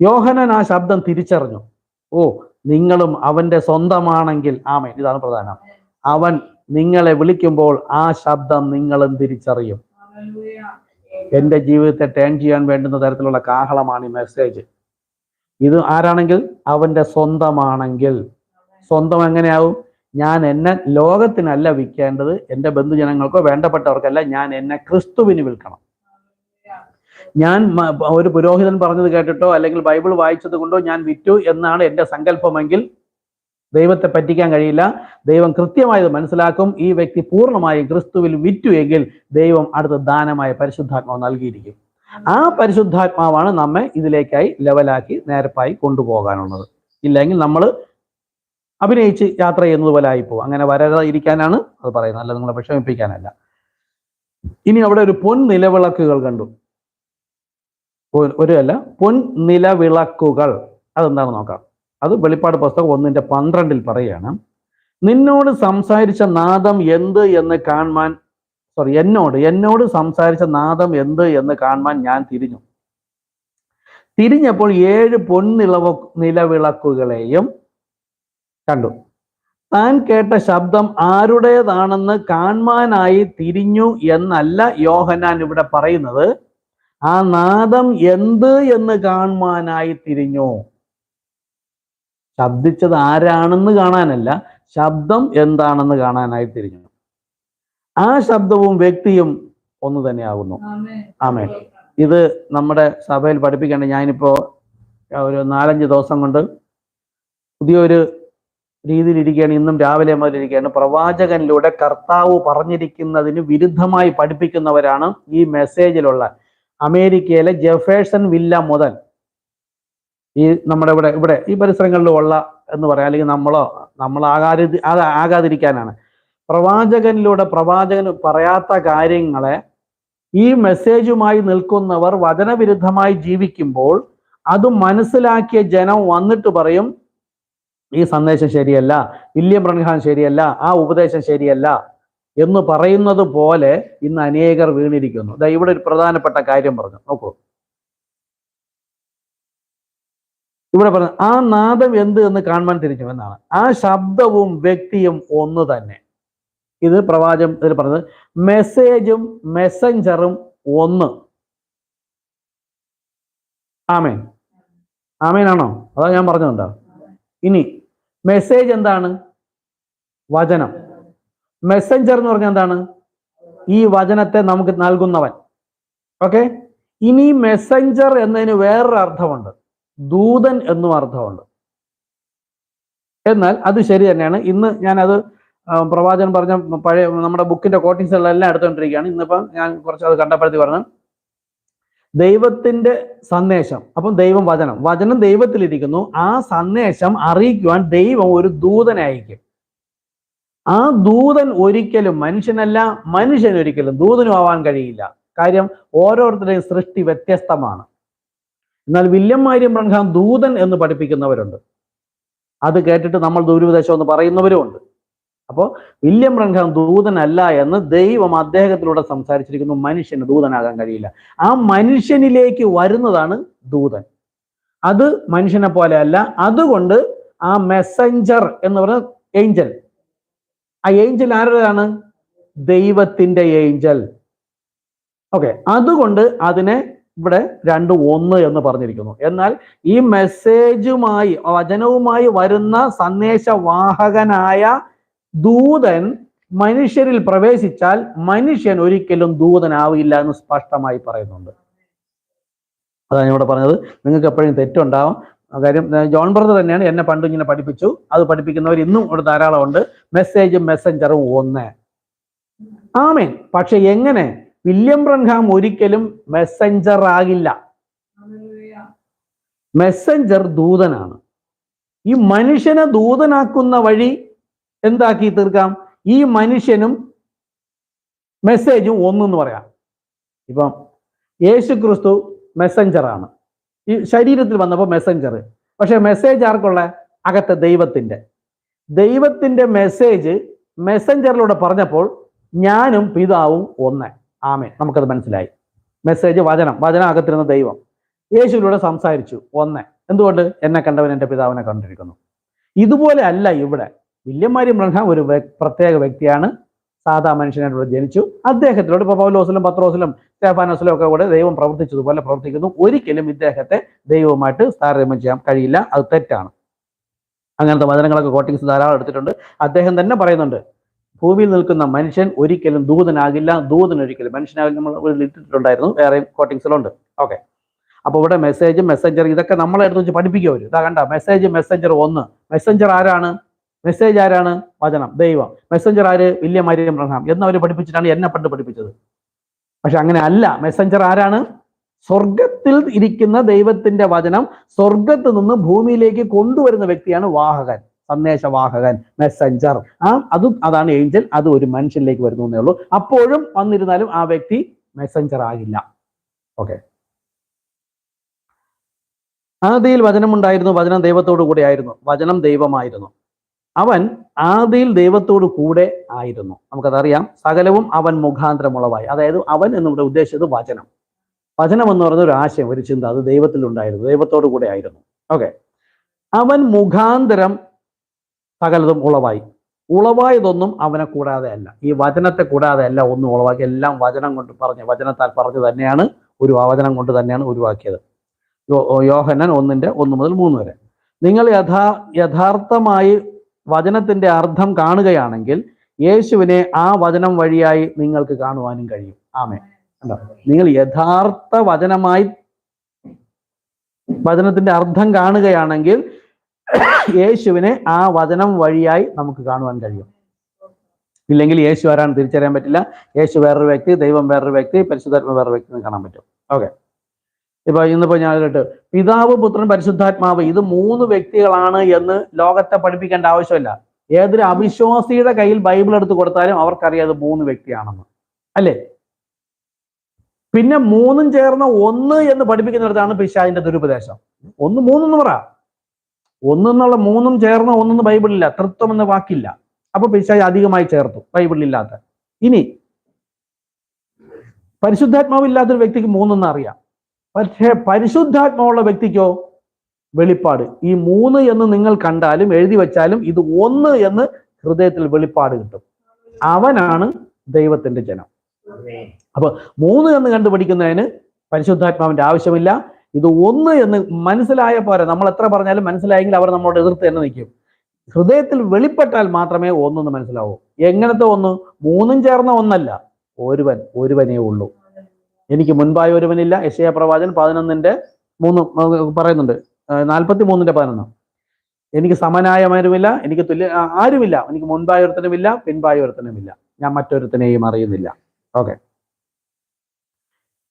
Speaker 1: യോഹന്നാൻ ആ ശബ്ദം തിരിച്ചറിഞ്ഞു. ഓ, നിങ്ങളും അവന്റെ സ്വന്തമാണെങ്കിൽ, ആമേൻ, ഇതാണ് പ്രധാനം. അവൻ നിങ്ങളെ വിളിക്കുമ്പോൾ ആ ശബ്ദം നിങ്ങളും തിരിച്ചറിയും. എൻ്റെ ജീവിതത്തെ ടേൺ ചെയ്യാൻ വേണ്ടുന്ന തരത്തിലുള്ള കാഹളമാണ് ഈ മെസ്സേജ്. ഇത് ആരാണെങ്കിൽ അവന്റെ സ്വന്തമാണെങ്കിൽ, സ്വന്തം എങ്ങനെയാവും? ഞാൻ എന്നെ ലോകത്തിനല്ല വിൽക്കേണ്ടത്, എൻ്റെ ബന്ധുജനങ്ങൾക്കോ വേണ്ടപ്പെട്ടവർക്കല്ല, ഞാൻ എന്നെ ക്രിസ്തുവിന് വിൽക്കണം. ഞാൻ ഒരു പുരോഹിതൻ പറഞ്ഞത് കേട്ടിട്ടോ അല്ലെങ്കിൽ ബൈബിൾ വായിച്ചത് കൊണ്ടോ ഞാൻ വിറ്റു എന്നാണ് എൻ്റെ സങ്കല്പമെങ്കിൽ ദൈവത്തെ പറ്റിക്കാൻ കഴിയില്ല. ദൈവം കൃത്യമായത് മനസ്സിലാക്കും. ഈ വ്യക്തി പൂർണ്ണമായും ക്രിസ്തുവിൽ വിറ്റു എങ്കിൽ ദൈവം അടുത്ത ദാനമായ പരിശുദ്ധാത്മാവ് നൽകിയിരിക്കും. ആ പരിശുദ്ധാത്മാവാണ് നമ്മെ ഇതിലേക്കായി ലെവലാക്കി നേരപ്പായി കൊണ്ടുപോകാനുള്ളത്. ഇല്ലെങ്കിൽ നമ്മൾ അഭിനയിച്ച് യാത്ര ചെയ്യുന്നത് പോലെ ആയിപ്പോവും. അങ്ങനെ വരാതെ ഇരിക്കാനാണ് അത് പറയുന്നത്, അല്ല നിങ്ങളെ വിഷമിപ്പിക്കാനല്ല. ഇനി അവിടെ ഒരു പൊൻ നിലവിളക്കുകൾ കണ്ടു. പൊൻ നിലവിളക്കുകൾ അതെന്താണെന്ന് നോക്കാം. അത് വെളിപ്പാട് പുസ്തകം 1:12 പറയുകയാണ്. നിന്നോട് സംസാരിച്ച നാദം എന്ത് എന്ന് കാണുവാൻ, എന്നോട് സംസാരിച്ച നാദം എന്ത് എന്ന് കാണുവാൻ ഞാൻ തിരിഞ്ഞപ്പോൾ 7 നിലവിളക്കുകളെയും കണ്ടു. താൻ കേട്ട ശബ്ദം ആരുടേതാണെന്ന് കാണുവാനായി തിരിഞ്ഞു എന്നല്ല യോഹന്നാൻ ഇവിടെ പറയുന്നത്. ആ നാദം എന്ത് എന്ന് കാണുവാനായി തിരിഞ്ഞു. ശബ്ദിച്ചത് ആരാണെന്ന് കാണാനല്ല, ശബ്ദം എന്താണെന്ന് കാണാനായി തിരിഞ്ഞു. ആ ശബ്ദവും വ്യക്തിയും ഒന്ന് തന്നെയാകുന്നു. ആമേൻ. ഇത് നമ്മുടെ സഭയിൽ പഠിപ്പിക്കേണ്ട. ഞാനിപ്പോ ഒരു 4-5 ദിവസം കൊണ്ട് പുതിയൊരു രീതിയിൽ ഇരിക്കുകയാണ്. ഇന്നും രാവിലെ മുതൽ ഇരിക്കുകയാണ്. പ്രവാചകനിലൂടെ കർത്താവ് പറഞ്ഞിരിക്കുന്നതിന് വിരുദ്ധമായി പഠിപ്പിക്കുന്നവരാണ് ഈ മെസ്സേജിലുള്ള. അമേരിക്കയിലെ ജെഫേഴ്സൺ വില്ല മുതൽ ഈ നമ്മുടെ ഇവിടെ ഈ പരിസരങ്ങളിലുള്ള എന്ന് പറയാം, അല്ലെങ്കിൽ നമ്മൾ ആകാതിരിക്കാനാണ്. പ്രവാചകനിലൂടെ പ്രവാചകന് പറയാത്ത കാര്യങ്ങളെ ഈ മെസ്സേജുമായി നിൽക്കുന്നവർ വചനവിരുദ്ധമായി ജീവിക്കുമ്പോൾ അത് മനസ്സിലാക്കിയ ജനം വന്നിട്ട് പറയും, ഈ സന്ദേശം ശരിയല്ല, വില്യം ബ്രൺഹാം ശരിയല്ല, ആ ഉപദേശം ശരിയല്ല എന്ന് പറയുന്നത് പോലെ ഇന്ന് അനേകർ വീണിരിക്കുന്നു. ഇവിടെ ഒരു പ്രധാനപ്പെട്ട കാര്യം പറഞ്ഞു നോക്കൂ. ഇവിടെ പറഞ്ഞു ആ നാദം എന്ത് എന്ന് കാണുവാൻ തിരിഞ്ഞു എന്നാണ്. ആ ശബ്ദവും വ്യക്തിയും ഒന്ന് തന്നെ. ഇത് പ്രവാചകം ഇതിൽ പറഞ്ഞത്. മെസ്സേജും മെസ്സഞ്ചറും ഒന്ന്. ആമേൻ. ആമേനാണോ? അതാ ഞാൻ പറഞ്ഞതുണ്ടോ? ഇനി മെസ്സേജ് എന്താണ്? വചനം. മെസ്സഞ്ചർ എന്ന് പറഞ്ഞാൽ എന്താണ്? ഈ വചനത്തെ നമുക്ക് നൽകുന്നവൻ. ഓക്കെ. ഇനി മെസ്സഞ്ചർ എന്നതിന് വേറൊരു അർത്ഥമുണ്ട്, ദൂതൻ എന്നും അർത്ഥമുണ്ട്. എന്നാൽ അത് ശരി തന്നെയാണ്. ഇന്ന് ഞാനത് പ്രവാചകൻ പറഞ്ഞ പഴയ നമ്മുടെ ബുക്കിന്റെ കോട്ടിങ്സുകളെല്ലാം എടുത്തുകൊണ്ടിരിക്കുകയാണ്. ഇന്നിപ്പം ഞാൻ കുറച്ച് അത് കണ്ടപ്പെടുത്തി പറഞ്ഞു. ദൈവത്തിന്റെ സന്ദേശം, അപ്പം ദൈവം വചനം ദൈവത്തിലിരിക്കുന്നു. ആ സന്ദേശം അറിയിക്കുവാൻ ദൈവം ഒരു ദൂതനെ അയക്കും. ആ ദൂതൻ ഒരിക്കലും മനുഷ്യനല്ല, മനുഷ്യൻ ഒരിക്കലും ദൂതനും ആവാൻ കഴിയില്ല. കാര്യം ഓരോരുത്തരുടെയും സൃഷ്ടി വ്യത്യസ്തമാണ്. എന്നാൽ വില്യം മരിയം ബ്രൺഹാം ദൂതൻ എന്ന് പഠിപ്പിക്കുന്നവരുണ്ട്. അത് കേട്ടിട്ട് നമ്മൾ ദൂരോപദേശം എന്ന് പറയുന്നവരുമുണ്ട്. അപ്പോൾ വില്യം ബ്രൺഹാം ദൂതനല്ല എന്ന് ദൈവം അദ്ദേഹത്തിലൂടെ സംസാരിച്ചിരിക്കുന്നു. മനുഷ്യന് ദൂതനാകാൻ കഴിയില്ല. ആ മനുഷ്യനിലേക്ക് വരുന്നതാണ് ദൂതൻ. അത് മനുഷ്യനെ പോലെ അല്ല. അതുകൊണ്ട് ആ മെസ്സഞ്ചർ എന്ന് പറഞ്ഞ ഏഞ്ചൽ, ആ ഏഞ്ചൽ ആരുടെയാണ്? ദൈവത്തിന്റെ ഏഞ്ചൽ. ഓക്കെ. അതുകൊണ്ട് അതിനെ ഇവിടെ 2:1 എന്ന് പറഞ്ഞിരിക്കുന്നു. എന്നാൽ ഈ മെസ്സേജുമായി വചനവുമായി വരുന്ന സന്ദേശവാഹകനായ ദൂതൻ മനുഷ്യരിൽ പ്രവേശിച്ചാൽ മനുഷ്യൻ ഒരിക്കലും ദൂതനാവില്ല എന്ന് സ്പഷ്ടമായി പറയുന്നുണ്ട്. അതാണ് ഇവിടെ പറഞ്ഞത്. നിങ്ങൾക്ക് എപ്പോഴും തെറ്റുണ്ടാവും. കാര്യം ജോൺ ബ്രദർ തന്നെയാണ് എന്നെ പണ്ട് ഇങ്ങനെ പഠിപ്പിച്ചു. അത് പഠിപ്പിക്കുന്നവർ ഇന്നും ഇവിടെ ധാരാളമുണ്ട്. മെസ്സേജും മെസ്സഞ്ചറും ഒന്ന്. ആമേൻ. പക്ഷെ എങ്ങനെ? വില്യം ബ്രൺഹാം ഒരിക്കലും മെസ്സഞ്ചർ ആകില്ല. മെസ്സഞ്ചർ ദൂതനാണ്. ഈ മനുഷ്യനെ ദൂതനാക്കുന്ന വഴി എന്താക്കി തീർക്കാം? ഈ മനുഷ്യനും മെസ്സേജും ഒന്നെന്ന് പറയാം. ഇപ്പം യേശു ക്രിസ്തു മെസ്സഞ്ചറാണ്. ഈ ശരീരത്തിൽ വന്നപ്പോൾ മെസ്സഞ്ചർ. പക്ഷെ മെസ്സേജ് ആർക്കുള്ള? അകത്തെ ദൈവത്തിന്റെ മെസ്സേജ് മെസ്സഞ്ചറിലൂടെ പറഞ്ഞപ്പോൾ ഞാനും പിതാവും ഒന്ന്. ആമേൻ. നമുക്കത് മനസ്സിലായി. മെസ്സേജ് വചനം അകത്തിരുന്ന ദൈവം യേശുവിലൂടെ സംസാരിച്ചു ഒന്ന്. എന്തുകൊണ്ട്? എന്നെ കണ്ടവൻ എൻ്റെ പിതാവിനെ കണ്ടിരിക്കുന്നു. ഇതുപോലെ അല്ല ഇവിടെ. വില്യം മരിയം ബ്രഹാം ഒരു പ്രത്യേക വ്യക്തിയാണ്, സാധാ മനുഷ്യനായിട്ട് ജനിച്ചു. അദ്ദേഹത്തിലൂടെ ഇപ്പോൾ പൗലോസിലും പത്രോസിലും സ്തെഫാനോസിലും ഒക്കെ കൂടെ ദൈവം പ്രവർത്തിച്ചതുപോലെ പ്രവർത്തിക്കുന്നു. ഒരിക്കലും ഇദ്ദേഹത്തെ ദൈവവുമായിട്ട് താരതമ്യം ചെയ്യാൻ കഴിയില്ല, അത് തെറ്റാണ്. അങ്ങനത്തെ വചനങ്ങളൊക്കെ കോട്ടിങ്സ് ധാരാളം എടുത്തിട്ടുണ്ട്. അദ്ദേഹം തന്നെ പറയുന്നുണ്ട്, ഭൂമിയിൽ നിൽക്കുന്ന മനുഷ്യൻ ഒരിക്കലും ദൂതനാകില്ല, ദൂതൻ ഒരിക്കലും മനുഷ്യനാകില്ല. നമ്മൾ ഇട്ടിട്ടുണ്ടായിരുന്നു, വേറെ കോട്ടിങ്സിലുണ്ട്. ഓക്കെ, അപ്പോൾ ഇവിടെ മെസ്സേജ്, മെസ്സഞ്ചർ, ഇതൊക്കെ നമ്മളെ എടുത്ത് വെച്ച് പഠിപ്പിക്കുക അവർ. ഇതാ കണ്ട, മെസ്സേജ്, മെസ്സഞ്ചർ ഒന്ന്. മെസ്സഞ്ചർ ആരാണ്? മെസ്സേജ് ആരാണ്? വചനം, ദൈവം. മെസ്സഞ്ചർ ആര്? വില്യം മരിയം ബ്രഹാം എന്നവർ പഠിപ്പിച്ചിട്ടാണ് എന്നെ പണ്ട് പഠിപ്പിച്ചത്. പക്ഷെ അങ്ങനെ അല്ല. മെസ്സഞ്ചർ ആരാണ്? സ്വർഗത്തിൽ ഇരിക്കുന്ന ദൈവത്തിന്റെ വചനം സ്വർഗത്ത് നിന്ന് ഭൂമിയിലേക്ക് കൊണ്ടുവരുന്ന വ്യക്തിയാണ് വാഹകൻ, സന്ദേശവാഹകൻ, മെസ്സഞ്ചർ. അതാണ് ഏഞ്ചൽ. അത് ഒരു മനുഷ്യനിലേക്ക് വരുന്നു എന്നേ ഉള്ളൂ. അപ്പോഴും വന്നിരുന്നാലും ആ വ്യക്തി മെസ്സഞ്ചർ ആകില്ല. ഓക്കെ. ആദിയിൽ വചനമുണ്ടായിരുന്നു, വചനം ദൈവത്തോടു കൂടെ ആയിരുന്നു, വചനം ദൈവമായിരുന്നു. അവൻ ആദിയിൽ ദൈവത്തോടു കൂടെ ആയിരുന്നു. നമുക്കതറിയാം. സകലവും അവൻ മുഖാന്തരമുള്ളവായി. അതായത് അവൻ എന്നിവിടെ ഉദ്ദേശിച്ചത് വചനം. വചനം എന്ന് പറയുന്ന ഒരു ആശയം, ഒരു ചിന്ത, അത് ദൈവത്തിലുണ്ടായിരുന്നു, ദൈവത്തോടു കൂടെ ആയിരുന്നു. ഓക്കെ. അവൻ മുഖാന്തരം സകലതും ഉളവായി. ഉളവായതൊന്നും അവനെ കൂടാതെ അല്ല, ഈ വചനത്തെ കൂടാതെ അല്ല ഒന്നും ഉളവാക്കി. എല്ലാം വചനം കൊണ്ട് പറഞ്ഞു, വചനത്താൽ പറഞ്ഞു തന്നെയാണ്, ഒരു വചനം കൊണ്ട് തന്നെയാണ് ഉരുവാക്കിയത്. യോഹന്നാൻ 1:1-3 വരെ. നിങ്ങൾ യഥാർത്ഥമായി വചനത്തിന്റെ അർത്ഥം കാണുകയാണെങ്കിൽ യേശുവിനെ ആ വചനം വഴിയായി നിങ്ങൾക്ക് കാണുവാനും കഴിയും. ആമേൻ. നിങ്ങൾ യഥാർത്ഥ വചനത്തിന്റെ അർത്ഥം കാണുകയാണെങ്കിൽ യേശുവിനെ ആ വചനം വഴിയായി നമുക്ക് കാണുവാൻ കഴിയും. ഇല്ലെങ്കിൽ യേശു ആരാണ് തിരിച്ചറിയാൻ പറ്റില്ല. യേശു വേറൊരു വ്യക്തി, ദൈവം വേറൊരു വ്യക്തി, പരിശുദ്ധാത്മ വേറൊരു വ്യക്തി കാണാൻ പറ്റും. ഓക്കെ. ഇന്നിപ്പോ ഞാൻ കേട്ട് പിതാവ്, പുത്രൻ, പരിശുദ്ധാത്മാവ്, ഇത് 3 വ്യക്തികളാണ് എന്ന് ലോകത്തെ പഠിപ്പിക്കേണ്ട ആവശ്യമില്ല. ഏതൊരു അവിശ്വാസിയുടെ കയ്യിൽ ബൈബിൾ എടുത്ത് കൊടുത്താലും അവർക്കറിയാം അത് 3 വ്യക്തിയാണെന്ന്, അല്ലേ? പിന്നെ 3 ചേർന്ന 1 എന്ന് പഠിപ്പിക്കുന്നിടത്താണ് പിശാചിന്റെ ദുരുപദേശം. 1 3 എന്ന് പറ. 1 എന്നുള്ള 3 ചേർന്ന 1 ബൈബിളില്ല, തൃത്വം എന്ന വാക്കില്ല. അപ്പൊ പിശാച് അധികമായി ചേർത്തു ബൈബിളിലില്ലാത്ത. ഇനി പരിശുദ്ധാത്മാവില്ലാത്തൊരു വ്യക്തിക്ക് 3 എന്ന് അറിയാം. പക്ഷേ പരിശുദ്ധാത്മാവുള്ള വ്യക്തിക്കോ വെളിപ്പാട്. ഈ 3 എന്ന് നിങ്ങൾ കണ്ടാലും എഴുതി വെച്ചാലും ഇത് 1 എന്ന് ഹൃദയത്തിൽ വെളിപ്പാട് കിട്ടും. അവനാണ് ദൈവത്തിന്റെ ജനം. അപ്പൊ 3 എന്ന് കണ്ടുപിടിക്കുന്നതിന് പരിശുദ്ധാത്മാവിന്റെ ആവശ്യമില്ല. ഇത് 1 എന്ന് മനസ്സിലായ പോരാ. നമ്മൾ എത്ര പറഞ്ഞാലും മനസ്സിലായെങ്കിൽ അവർ നമ്മളോട് എതിർത്ത് തന്നെ നിൽക്കും. ഹൃദയത്തിൽ വെളിപ്പെട്ടാൽ മാത്രമേ 1 എന്ന് മനസ്സിലാവൂ. എങ്ങനത്തെ 1? 3 ചേർന്ന 1 അല്ല, ഒരുവനേ ഉള്ളൂ. എനിക്ക് മുൻപായ ഒരുവനില്ല. യെശയ്യാ പ്രവാചകൻ 11:3 പറയുന്നുണ്ട്. 43:11. എനിക്ക് സമനായവരുമില്ല, എനിക്ക് തുല്യ ആരുമില്ല. എനിക്ക് മുൻപായ ഒരുത്തനുമില്ല, പിൻപായ ഒരുത്തനുമില്ല, ഞാൻ മറ്റൊരുത്തനെയും അറിയുന്നില്ല. ഓക്കെ.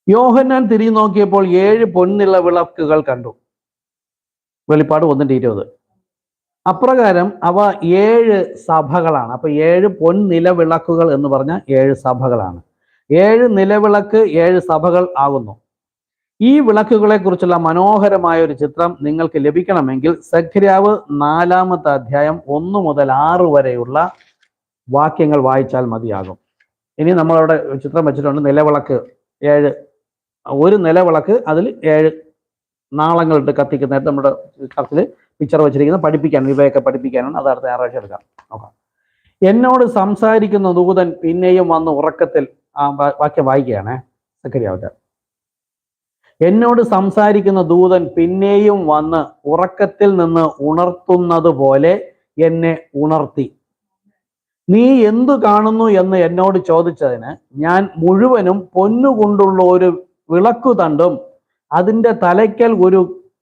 Speaker 1: യോഹന്നാൻ തിരിഞ്ഞു നോക്കിയപ്പോൾ 7 പൊൻനില വിളക്കുകൾ കണ്ടു. വെളിപ്പാട് 1:20. അപ്രകാരം അവ 7 സഭകളാണ്. അപ്പൊ 7 പൊൻനില വിളക്കുകൾ എന്ന് പറഞ്ഞാൽ 7 സഭകളാണ്. 7 നിലവിളക്ക് 7 സഭകൾ ആകുന്നു. ഈ വിളക്കുകളെ കുറിച്ചുള്ള മനോഹരമായ ഒരു ചിത്രം നിങ്ങൾക്ക് ലഭിക്കണമെങ്കിൽ സഖര്യാവ് 4-ാമത്തെ അധ്യായം 1 മുതൽ 6 വരെയുള്ള വാക്യങ്ങൾ വായിച്ചാൽ മതിയാകും. ഇനി നമ്മളവിടെ ചിത്രം വെച്ചിട്ടുണ്ട്. നിലവിളക്ക് 7, ഒരു നിലവിളക്ക്, അതിൽ 7 നാളങ്ങളിട്ട് കത്തിക്കുന്നതായിട്ട് നമ്മുടെ ചർച്ചിൽ പിക്ചർ വെച്ചിരിക്കുന്നത്. പഠിപ്പിക്കാൻ, ഇവയൊക്കെ പഠിപ്പിക്കാനാണ്. അത് അടുത്ത ഞായറാഴ്ച എടുക്കാം. നോക്കാം. എന്നോട് സംസാരിക്കുന്ന ദൂതൻ പിന്നെയും വന്ന് ഉറക്കത്തിൽ, ആ വാക്യം വായിക്കുകയാണേ, സഖര്യാവ്. എന്നോട് സംസാരിക്കുന്ന ദൂതൻ പിന്നെയും വന്ന് ഉറക്കത്തിൽ നിന്ന് ഉണർത്തുന്നത് പോലെ എന്നെ ഉണർത്തി. നീ എന്തു കാണുന്നു എന്ന് എന്നോട് ചോദിച്ചതിന് ഞാൻ മുഴുവനും പൊന്നുകൊണ്ടുള്ള ഒരു വിളക്കുതണ്ടും അതിൻ്റെ തലയ്ക്കൽ ഒരു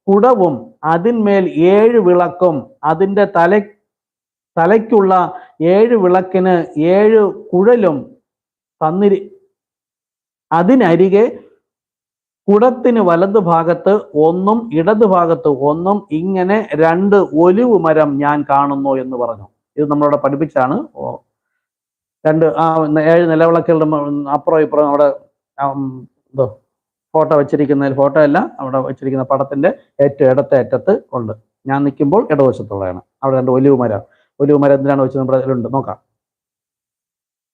Speaker 1: കുടവും അതിന്മേൽ 7 വിളക്കും അതിൻ്റെ തലയ്ക്കുള്ള 7 വിളക്കിന് 7 കുഴലും അതിനരികെ കുടത്തിന് വലതുഭാഗത്ത് 1 ഇടതുഭാഗത്ത് 1 ഇങ്ങനെ 2 ഒലിവ് മരം ഞാൻ കാണുന്നു എന്ന് പറഞ്ഞു. ഇത് നമ്മളവിടെ പഠിപ്പിച്ചാണ്. 7 നിലവിളക്കുകളുടെ അപ്പുറം ഇപ്പുറം അവിടെ ഫോട്ടോ വെച്ചിരിക്കുന്ന, ഫോട്ടോ അല്ല, അവിടെ വെച്ചിരിക്കുന്ന പടത്തിന്റെ ഏറ്റവും ഇടത്തെ അറ്റത്ത് ഉണ്ട്. ഞാൻ നിൽക്കുമ്പോൾ ഇടവശത്തുള്ളതാണ്. അവിടെ 2 ഒലിവ് മരം എന്തിനാണ് വെച്ചത് നമ്മുടെ ഉണ്ട്, നോക്കാം.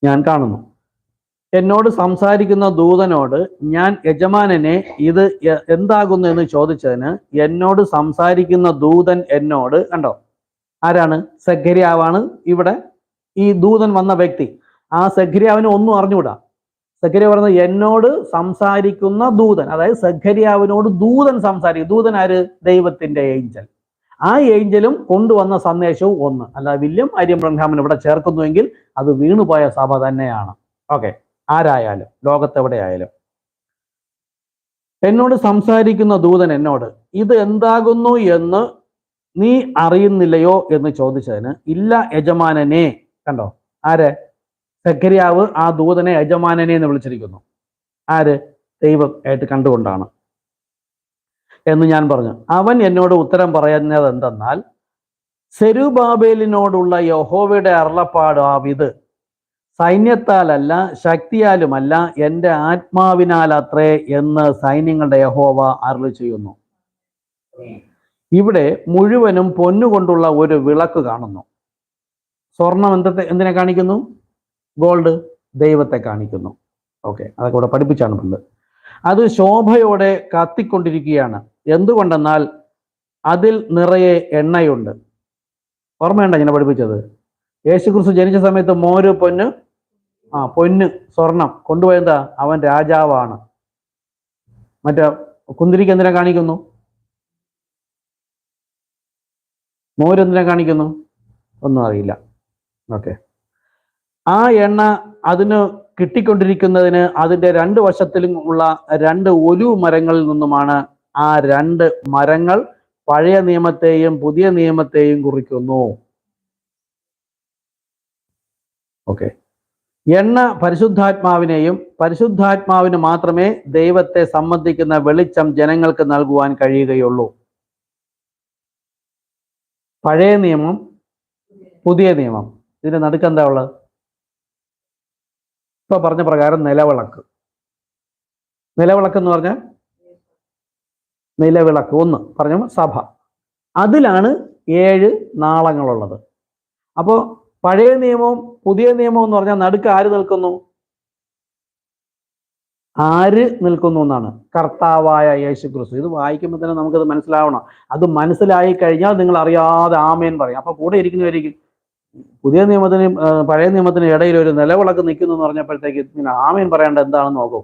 Speaker 1: ഞാൻ കാണുന്നു. എന്നോട് സംസാരിക്കുന്ന ദൂതനോട് ഞാൻ യജമാനനെ ഇത് എന്താകുന്നു എന്ന് ചോദിച്ചതിന് എന്നോട് സംസാരിക്കുന്ന ദൂതൻ എന്നോട്, കണ്ടോ, ആരാണ്? സെഖര്യാവാണ് ഇവിടെ ഈ ദൂതൻ വന്ന വ്യക്തി. ആ സെഖര്യാവിന് ഒന്നും അറിഞ്ഞുകൂടാ. സെഖര്യാവ് പറഞ്ഞത് എന്നോട് സംസാരിക്കുന്ന ദൂതൻ, അതായത് സെഖര്യാവിനോട് ദൂതൻ സംസാരിക്കും. ദൂതൻ ആര്? ദൈവത്തിന്റെ ഏഞ്ചൽ. ആ ഏഞ്ചലും കൊണ്ടുവന്ന സന്ദേശവും ഒന്ന്. അല്ല വില്യം ആര്യം ബ്രൻഹാമിന് ഇവിടെ ചേർക്കുന്നുവെങ്കിൽ അത് വീണുപോയ സഭ തന്നെയാണ്. ഓക്കെ, ആരായാലും ലോകത്തെവിടെയായാലും. എന്നോട് സംസാരിക്കുന്ന ദൂതൻ എന്നോട് ഇത് എന്താകുന്നു എന്ന് നീ അറിയുന്നില്ലയോ എന്ന് ചോദിച്ചതിന് ഇല്ല യജമാനനെ. കണ്ടോ, ആര്? സെഖര്യാവ് ആ ദൂതനെ യജമാനനെ എന്ന് വിളിച്ചിരിക്കുന്നു. ആര്? ദൈവം ആയിട്ട് കണ്ടുകൊണ്ടാണ് എന്ന് ഞാൻ പറഞ്ഞു. അവൻ എന്നോട് ഉത്തരം പറയുന്നത് എന്തെന്നാൽ, സെരുബാബേലിനോടുള്ള യഹോവയുടെ അരുളപ്പാട് ആവിത്, സൈന്യത്താലല്ല ശക്തിയാലുമല്ല എൻ്റെ ആത്മാവിനാൽ അത്രേ എന്ന് സൈന്യങ്ങളുടെ യഹോവ അരുളി ചെയ്യുന്നു. ഇവിടെ മുഴുവനും പൊന്നുകൊണ്ടുള്ള ഒരു വിളക്ക് കാണുന്നു. സ്വർണം എന്തിനെ കാണിക്കുന്നു? ഗോൾഡ് ദൈവത്തെ കാണിക്കുന്നു. ഓക്കെ, അതൊക്കെ ഇവിടെ പഠിപ്പിച്ചാണ് പണ്ട്. അത് ശോഭയോടെ കത്തിക്കൊണ്ടിരിക്കുകയാണ്. എന്തുകൊണ്ടെന്നാൽ അതിൽ നിറയെ എണ്ണയുണ്ട്. ഓർമ്മയുണ്ടോ ഇങ്ങനെ പഠിപ്പിച്ചത്? യേശുക്രിസ്തു ജനിച്ച സമയത്ത് മോര് പൊന്ന്, പൊന്ന് സ്വർണം കൊണ്ടുപോയെന്താ? അവൻ രാജാവാണ്. മറ്റേ കുന്തിരിക്ക് എന്തിനെ കാണിക്കുന്നു? മോര് എന്തിനെ കാണിക്കുന്നു? ഒന്നും അറിയില്ല. ഓക്കെ, ആ എണ്ണ അതിന് കിട്ടിക്കൊണ്ടിരിക്കുന്നതിന് അതിൻ്റെ രണ്ട് വശത്തിലും ഉള്ള രണ്ട് ഒലിവ് മരങ്ങളിൽ നിന്നുമാണ്. ആ രണ്ട് മരങ്ങൾ പഴയ നിയമത്തെയും പുതിയ നിയമത്തെയും കുറിക്കുന്നു. ഓക്കെ, എണ്ണ പരിശുദ്ധാത്മാവിനെയും പരിശുദ്ധാത്മാവിന് മാത്രമേ ദൈവത്തെ സംബന്ധിക്കുന്ന വെളിച്ചം ജനങ്ങൾക്ക് നൽകുവാൻ കഴിയുകയുള്ളൂ. പഴയ നിയമം, പുതിയ നിയമം, ഇതിന് നടുക്കെന്താ ഉള്ളത്? ഇപ്പൊ പറഞ്ഞ പ്രകാരം നിലവിളക്ക്. നിലവിളക്ക് എന്ന് പറഞ്ഞാൽ നിലവിളക്ക് ഒന്ന് പറഞ്ഞ സഭ, അതിലാണ് 7 നാളങ്ങളുള്ളത്. അപ്പോൾ പഴയ നിയമവും പുതിയ നിയമവും എന്ന് പറഞ്ഞാൽ നടുക്ക് ആര് നിൽക്കുന്നു? ആര് നിൽക്കുന്നു എന്നാണ്? കർത്താവായ യേശുക്രിസ്തു. ഇത് വായിക്കുമ്പോൾ തന്നെ നമുക്കത് മനസ്സിലാവണം. അത് മനസ്സിലായി കഴിഞ്ഞാൽ നിങ്ങൾ അറിയാതെ ആമേൻ പറയും. അപ്പൊ കൂടെ ഇരിക്കുന്നവരിക്കും പുതിയ നിയമത്തിനും പഴയ നിയമത്തിനും ഇടയിൽ ഒരു നിലവിളക്ക് നിൽക്കുന്നു എന്ന് പറഞ്ഞപ്പോഴത്തേക്ക് ഇങ്ങനെ ആമേൻ പറയേണ്ട എന്താണെന്ന് നോക്കും,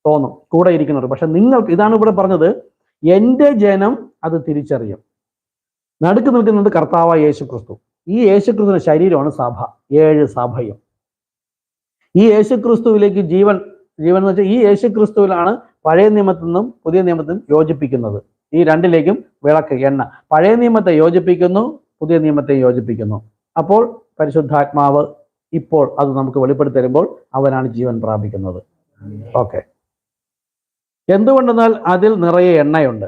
Speaker 1: തോന്നും കൂടെ ഇരിക്കുന്നവർ. പക്ഷെ നിങ്ങൾക്ക് ഇതാണ് ഇവിടെ പറഞ്ഞത്, എൻ്റെ ജനം അത് തിരിച്ചറിയും. നടുക്ക് നിൽക്കുന്നത് കർത്താവായ യേശുക്രിസ്തു. ഈ യേശുക്രിസ്തുവിന്റെ ശരീരമാണ് സഭ, 7 സഭയും. ഈ യേശുക്രിസ്തുവിലേക്ക് ജീവൻ എന്ന് വെച്ചാൽ ഈ യേശുക്രിസ്തുവിലാണ് പഴയ നിയമത്തിൽ നിന്നും പുതിയ നിയമത്തിൽ യോജിപ്പിക്കുന്നത്. ഈ രണ്ടിലേക്കും വിളക്ക്, എണ്ണ. പഴയ നിയമത്തെ യോജിപ്പിക്കുന്നു, പുതിയ നിയമത്തെ യോജിപ്പിക്കുന്നു. അപ്പോൾ പരിശുദ്ധാത്മാവ് ഇപ്പോൾ അത് നമുക്ക് വെളിപ്പെടുത്തി തരുമ്പോൾ അവനാണ് ജീവൻ പ്രാപിക്കുന്നത്. ഓക്കെ, എന്തുകൊണ്ടെന്നാൽ അതിൽ നിറയെ എണ്ണയുണ്ട്.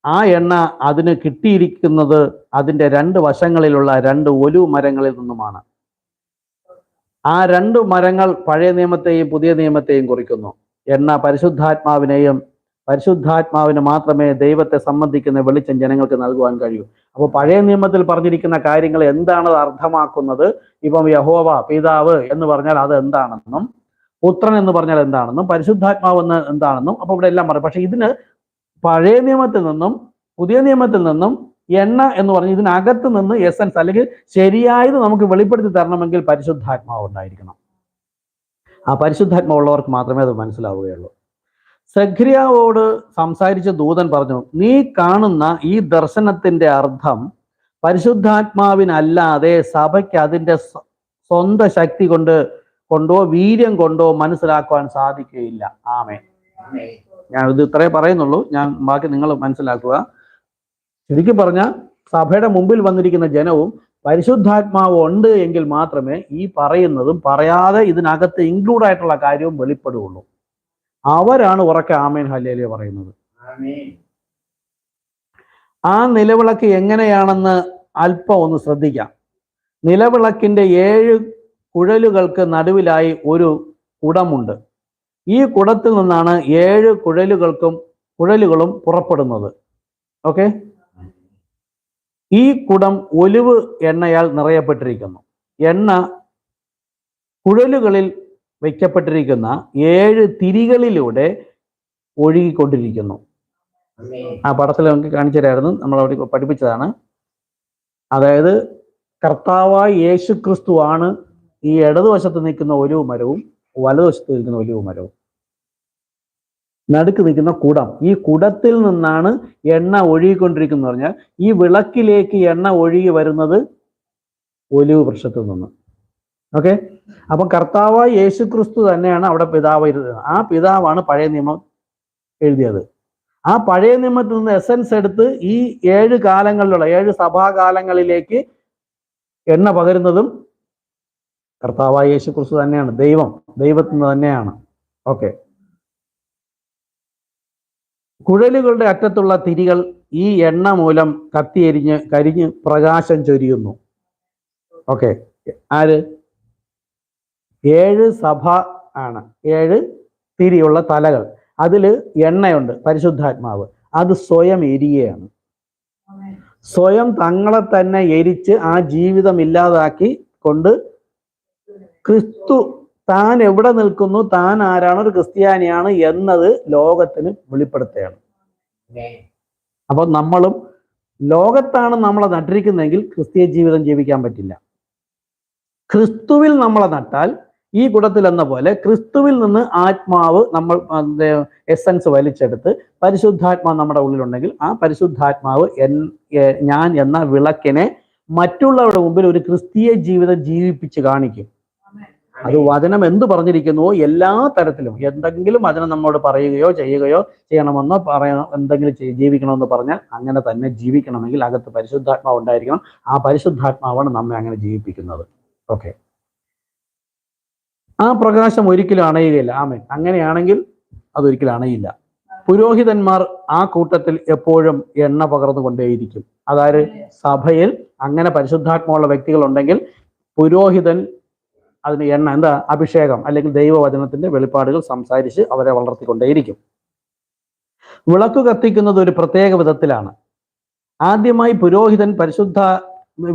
Speaker 1: ആ എണ്ണ അതിന് കിട്ടിയിരിക്കുന്നത് അതിൻ്റെ 2 വശങ്ങളിലുള്ള 2 ഒലിവ് മരങ്ങളിൽ നിന്നുമാണ്. ആ 2 മരങ്ങൾ പഴയ നിയമത്തെയും പുതിയ നിയമത്തെയും കുറിക്കുന്നു. എണ്ണ പരിശുദ്ധാത്മാവിനെയും പരിശുദ്ധാത്മാവിന് മാത്രമേ ദൈവത്തെ സംബന്ധിക്കുന്ന വെളിച്ചം ജനങ്ങൾക്ക് നൽകുവാൻ കഴിയൂ. അപ്പോൾ പഴയ നിയമത്തിൽ പറഞ്ഞിരിക്കുന്ന കാര്യങ്ങൾ എന്താണ് അർത്ഥമാക്കുന്നത്? ഇപ്പം യഹോവ പിതാവ് എന്ന് പറഞ്ഞാൽ അത് എന്താണെന്നും, പുത്രൻ എന്ന് പറഞ്ഞാൽ എന്താണെന്നും, പരിശുദ്ധാത്മാവ് എന്ന് എന്താണെന്നും അപ്പോൾ ഇവിടെ എല്ലാം പറയും. പക്ഷെ ഇതിന് പഴയ നിയമത്തിൽ നിന്നും പുതിയ നിയമത്തിൽ നിന്നും എണ്ണ എന്ന് പറഞ്ഞ് ഇതിനകത്ത് നിന്ന് എസൻസ് അല്ലെങ്കിൽ ശരിയായത് നമുക്ക് വെളിപ്പെടുത്തി തരണമെങ്കിൽ പരിശുദ്ധാത്മാവ് ഉണ്ടായിരിക്കണം. ആ പരിശുദ്ധാത്മാവുള്ളവർക്ക് മാത്രമേ അത് മനസ്സിലാവുകയുള്ളൂ. സെഖര്യാവോട് സംസാരിച്ച ദൂതൻ പറഞ്ഞു, നീ കാണുന്ന ഈ ദർശനത്തിന്റെ അർത്ഥം പരിശുദ്ധാത്മാവിനല്ലാതെ സഭയ്ക്ക് അതിൻ്റെ സ്വന്തം ശക്തി കൊണ്ടോ വീര്യം കൊണ്ടോ മനസ്സിലാക്കുവാൻ സാധിക്കുകയില്ല. ആമേൻ. ഞാൻ ഇത് ഇത്രേ പറയുന്നുള്ളൂ, ഞാൻ ബാക്കി നിങ്ങൾ മനസ്സിലാക്കുക. ശരിക്കും പറഞ്ഞാൽ സഭയുടെ മുമ്പിൽ വന്നിരിക്കുന്ന ജനവും പരിശുദ്ധാത്മാവ് ഉണ്ട് എങ്കിൽ മാത്രമേ ഈ പറയുന്നതും പറയാതെ ഇതിനകത്ത് ഇൻക്ലൂഡ് ആയിട്ടുള്ള കാര്യവും വെളിപ്പെടുകയുള്ളൂ. അവരാണ് ഉറക്കെ ആമേൻ ഹല്ലേലൂയ പറയുന്നത്. ആ നിലവിളക്ക് എങ്ങനെയാണെന്ന് അല്പം ഒന്ന് ശ്രദ്ധിക്കാം. നിലവിളക്കിന്റെ 7 കുഴലുകൾക്ക് നടുവിലായി ഒരു കുടമുണ്ട്. ഈ കുടത്തിൽ നിന്നാണ് 7 കുഴലുകളും പുറപ്പെടുന്നത്. ഓക്കെ, ഈ കുടം ഒലിവ് എണ്ണയാൽ നിറയപ്പെട്ടിരിക്കുന്നു. എണ്ണ കുഴലുകളിൽ വയ്ക്കപ്പെട്ടിരിക്കുന്ന 7 തിരികളിലൂടെ ഒഴുകിക്കൊണ്ടിരിക്കുന്നു. ആ പടത്തിൽ നമുക്ക് കാണിച്ചു തരായിരുന്നു, നമ്മൾ അവിടെ പഠിപ്പിച്ചതാണ്. അതായത് കർത്താവായ യേശു ക്രിസ്തു ആണ് ഈ ഇടതുവശത്ത് നിൽക്കുന്ന ഒലിവ് മരവും വലതുവശത്ത് നിൽക്കുന്ന ഒലിവ് മരവും. നടുക്ക് നിൽക്കുന്ന കുടം, ഈ കുടത്തിൽ നിന്നാണ് എണ്ണ ഒഴുകിക്കൊണ്ടിരിക്കുന്നത് പറഞ്ഞാൽ ഈ വിളക്കിലേക്ക് എണ്ണ ഒഴുകി വരുന്നത് ഒലിവ് വൃക്ഷത്തിൽ നിന്ന്. ഓക്കെ, അപ്പൊ കർത്താവായ യേശു ക്രിസ്തു തന്നെയാണ് അവിടെ പിതാവ് ഇരുന്നത്. ആ പിതാവാണ് പഴയ നിയമം എഴുതിയത്. ആ പഴയ നിയമത്തിൽ നിന്ന് എസൻസ് എടുത്ത് ഈ 7 കാലങ്ങളിലുള്ള 7 സഭാകാലങ്ങളിലേക്ക് എണ്ണ പകരുന്നതും കർത്താവായ യേശു ക്രിസ്തു തന്നെയാണ്. ദൈവത്തിൽ നിന്ന് തന്നെയാണ്. ഓക്കെ, കുഴലുകളുടെ അറ്റത്തുള്ള തിരികൾ ഈ എണ്ണ മൂലം കരിഞ്ഞ് പ്രകാശം ചൊരിയുന്നു. ഓക്കെ, ആര്? 7 സഭ ആണ്, 7 തിരിയുള്ള തലകൾ. അതില് എണ്ണയുണ്ട്, പരിശുദ്ധാത്മാവ്. അത് സ്വയം എരിയുകയാണ്. സ്വയം തങ്ങളെ തന്നെ എരിച്ച് ആ ജീവിതം ഇല്ലാതാക്കി കൊണ്ട് ക്രിസ്തു താൻ എവിടെ നിൽക്കുന്നു, താൻ ആരാണ്, ഒരു ക്രിസ്ത്യാനിയാണ് എന്നത് ലോകത്തിന് വെളിപ്പെടുത്തുകയാണ്. അപ്പൊ നമ്മളും ലോകത്താണ് നമ്മളെ നട്ടിരിക്കുന്നതെങ്കിൽ ക്രിസ്തീയ ജീവിതം ജീവിക്കാൻ പറ്റില്ല. ക്രിസ്തുവിൽ നമ്മളെ നട്ടാൽ ഈ കുടത്തിൽ എന്ന പോലെ ക്രിസ്തുവിൽ നിന്ന് ആത്മാവ് നമ്മൾ എസൻസ് വലിച്ചെടുത്ത് പരിശുദ്ധാത്മാവ് നമ്മുടെ ഉള്ളിലുണ്ടെങ്കിൽ ആ പരിശുദ്ധാത്മാവ് ഞാൻ എന്ന വിളക്കിനെ മറ്റുള്ളവരുടെ മുമ്പിൽ ഒരു ക്രിസ്തീയ ജീവിതം ജീവിപ്പിച്ച് കാണിക്കും. അത് വചനം എന്ത് പറഞ്ഞിരിക്കുന്നുവോ എല്ലാ തരത്തിലും എന്തെങ്കിലും വചനം നമ്മോട് പറയുകയോ ചെയ്യുകയോ ചെയ്യണമെന്നോ എന്തെങ്കിലും ജീവിക്കണമെന്ന് പറഞ്ഞാൽ അങ്ങനെ തന്നെ ജീവിക്കണമെങ്കിൽ അകത്ത് പരിശുദ്ധാത്മാവ് ഉണ്ടായിരിക്കണം. ആ പരിശുദ്ധാത്മാവാണ് നമ്മെ അങ്ങനെ ജീവിപ്പിക്കുന്നത്. ഓക്കെ, ആ പ്രകാശം ഒരിക്കലും അണയുകയില്ല. ആമേൻ. അങ്ങനെയാണെങ്കിൽ അതൊരിക്കലും അണയില്ല. പുരോഹിതന്മാർ ആ കൂട്ടത്തിൽ എപ്പോഴും എണ്ണ പകർന്നു കൊണ്ടേയിരിക്കും. അതായത് സഭയിൽ അങ്ങനെ പരിശുദ്ധാത്മാവുള്ള വ്യക്തികൾ ഉണ്ടെങ്കിൽ പുരോഹിതൻ അതിന് എണ്ണ അഭിഷേകം അല്ലെങ്കിൽ ദൈവവചനത്തിന്റെ വെളിപ്പാടുകൾ സംസാരിച്ച് അവരെ വളർത്തിക്കൊണ്ടേയിരിക്കും. വിളക്ക് കത്തിക്കുന്നത് ഒരു പ്രത്യേക വിധത്തിലാണ്. ആദ്യമായി പുരോഹിതൻ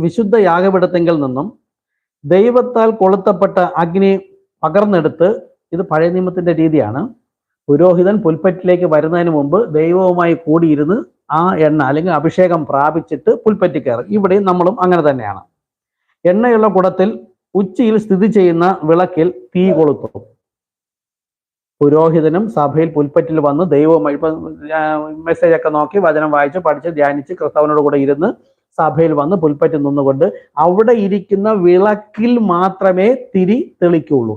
Speaker 1: വിശുദ്ധ യാഗപീഠത്തിങ്കൽ നിന്നും ദൈവത്താൽ കൊളുത്തപ്പെട്ട അഗ്നി പകർന്നെടുത്ത്, ഇത് പഴയ നിയമത്തിന്റെ രീതിയാണ്, പുരോഹിതൻ പുൽപ്പറ്റിലേക്ക് വരുന്നതിന് മുമ്പ് ദൈവവുമായി കൂടിയിരുന്ന് ആ എണ്ണ അല്ലെങ്കിൽ അഭിഷേകം പ്രാപിച്ചിട്ട് പുൽപ്പറ്റി കയറും. ഇവിടെയും നമ്മളും അങ്ങനെ തന്നെയാണ്. എണ്ണയുള്ള കുടത്തിൽ ഉച്ചിയിൽ സ്ഥിതി ചെയ്യുന്ന വിളക്കിൽ തീ കൊളുത്തും. പുരോഹിതനും സഭയിൽ പുൽപ്പറ്റിൽ വന്ന് ദൈവവുമായി മെസ്സേജ് ഒക്കെ നോക്കി വചനം വായിച്ച് പഠിച്ച് ധ്യാനിച്ച് ക്രിസ്തുവിനോട് കൂടെ ഇരുന്ന് സഭയിൽ വന്ന് പുൽപ്പറ്റിൽ നിന്നുകൊണ്ട് അവിടെ ഇരിക്കുന്ന വിളക്കിൽ മാത്രമേ തിരി തെളിക്കുള്ളൂ.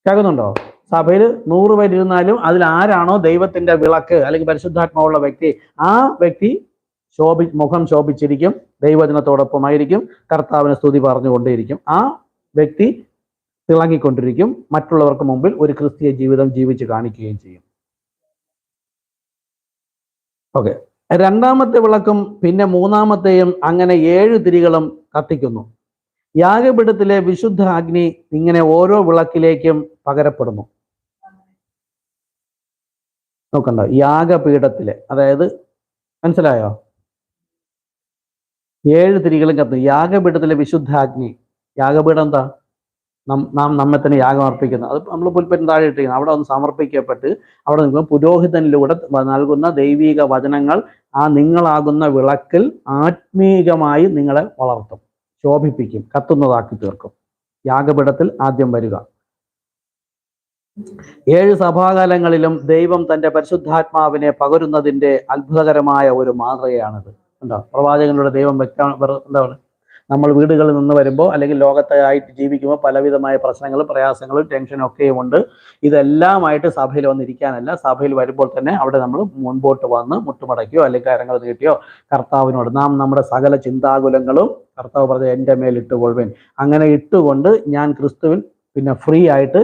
Speaker 1: കേൾക്കുന്നുണ്ടോ? സഭയിൽ 100 പേരിരുന്നാലും അതിൽ ആരാണോ ദൈവത്തിന്റെ വിളക്ക് അല്ലെങ്കിൽ പരിശുദ്ധാത്മാവുള്ള വ്യക്തി, ആ വ്യക്തി മുഖം ശോഭിച്ചിരിക്കും, ദൈവവചനത്തോടൊപ്പമായിരിക്കും, കർത്താവിനെ സ്തുതി പറഞ്ഞുകൊണ്ടേയിരിക്കും. ആ വ്യക്തി തിളങ്ങിക്കൊണ്ടിരിക്കും, മറ്റുള്ളവർക്ക് മുമ്പിൽ ഒരു ക്രിസ്തീയ ജീവിതം ജീവിച്ച് കാണിക്കുകയും ചെയ്യും. ഓക്കെ, രണ്ടാമത്തെ വിളക്കും പിന്നെ മൂന്നാമത്തെയും അങ്ങനെ 7 തിരികളും കത്തിക്കുന്നു. യാഗപീഠത്തിലെ വിശുദ്ധ അഗ്നി ഇങ്ങനെ ഓരോ വിളക്കിലേക്കും പകരപ്പെടുന്നു. നോക്കണ്ടോ? യാഗപീഠത്തിലെ, അതായത് മനസ്സിലായോ? 7 തിരികളും കത്തുന്നു. യാഗപീഠത്തിലെ വിശുദ്ധ അഗ്നി. യാഗപീഠം എന്താ? നാം നമ്മെ തന്നെ യാഗം അർപ്പിക്കുന്നത്. അത് നമ്മൾ പുൽപ്പറ്റിന് താഴെ ഇട്ടിരിക്കുന്നത്. അവിടെ ഒന്ന് സമർപ്പിക്കപ്പെട്ട് അവിടെ നിൽക്കുമ്പോൾ പുരോഹിതനിലൂടെ നൽകുന്ന ദൈവിക വചനങ്ങൾ ആ നിങ്ങളാകുന്ന വിളക്കിൽ ആത്മീകമായി നിങ്ങളെ വളർത്തും, ശോഭിപ്പിക്കും, കത്തുന്നതാക്കി തീർക്കും. യാഗപീഠത്തിൽ ആദ്യം വരിക. 7 സഭാകാലങ്ങളിലും ദൈവം തന്റെ പരിശുദ്ധാത്മാവിനെ പകരുന്നതിന്റെ അത്ഭുതകരമായ ഒരു മാതൃകയാണിത്. എന്താ? പ്രവാചകനിലൂടെ ദൈവം എന്താണ്, നമ്മൾ വീടുകളിൽ നിന്ന് വരുമ്പോൾ അല്ലെങ്കിൽ ലോകത്തായിട്ട് ജീവിക്കുമ്പോൾ പലവിധമായ പ്രശ്നങ്ങളും പ്രയാസങ്ങളും ടെൻഷനും ഒക്കെയും ഉണ്ട്. ഇതെല്ലാമായിട്ട് സഭയിൽ വന്നിരിക്കാനല്ല, സഭയിൽ വരുമ്പോൾ തന്നെ അവിടെ നമ്മൾ മുൻപോട്ട് വന്ന് മുട്ടുമടക്കിയോ അല്ലെങ്കിൽ കരങ്ങൾ നീട്ടിയോ കർത്താവിനോട് നമ്മുടെ സകല ചിന്താകുലങ്ങളും കർത്താവ് പറഞ്ഞ എൻ്റെ മേൽ ഇട്ടുകൊള്ളുവേൻ, അങ്ങനെ ഇട്ടുകൊണ്ട് ഞാൻ ക്രിസ്തുവിൽ പിന്നെ ഫ്രീ ആയിട്ട്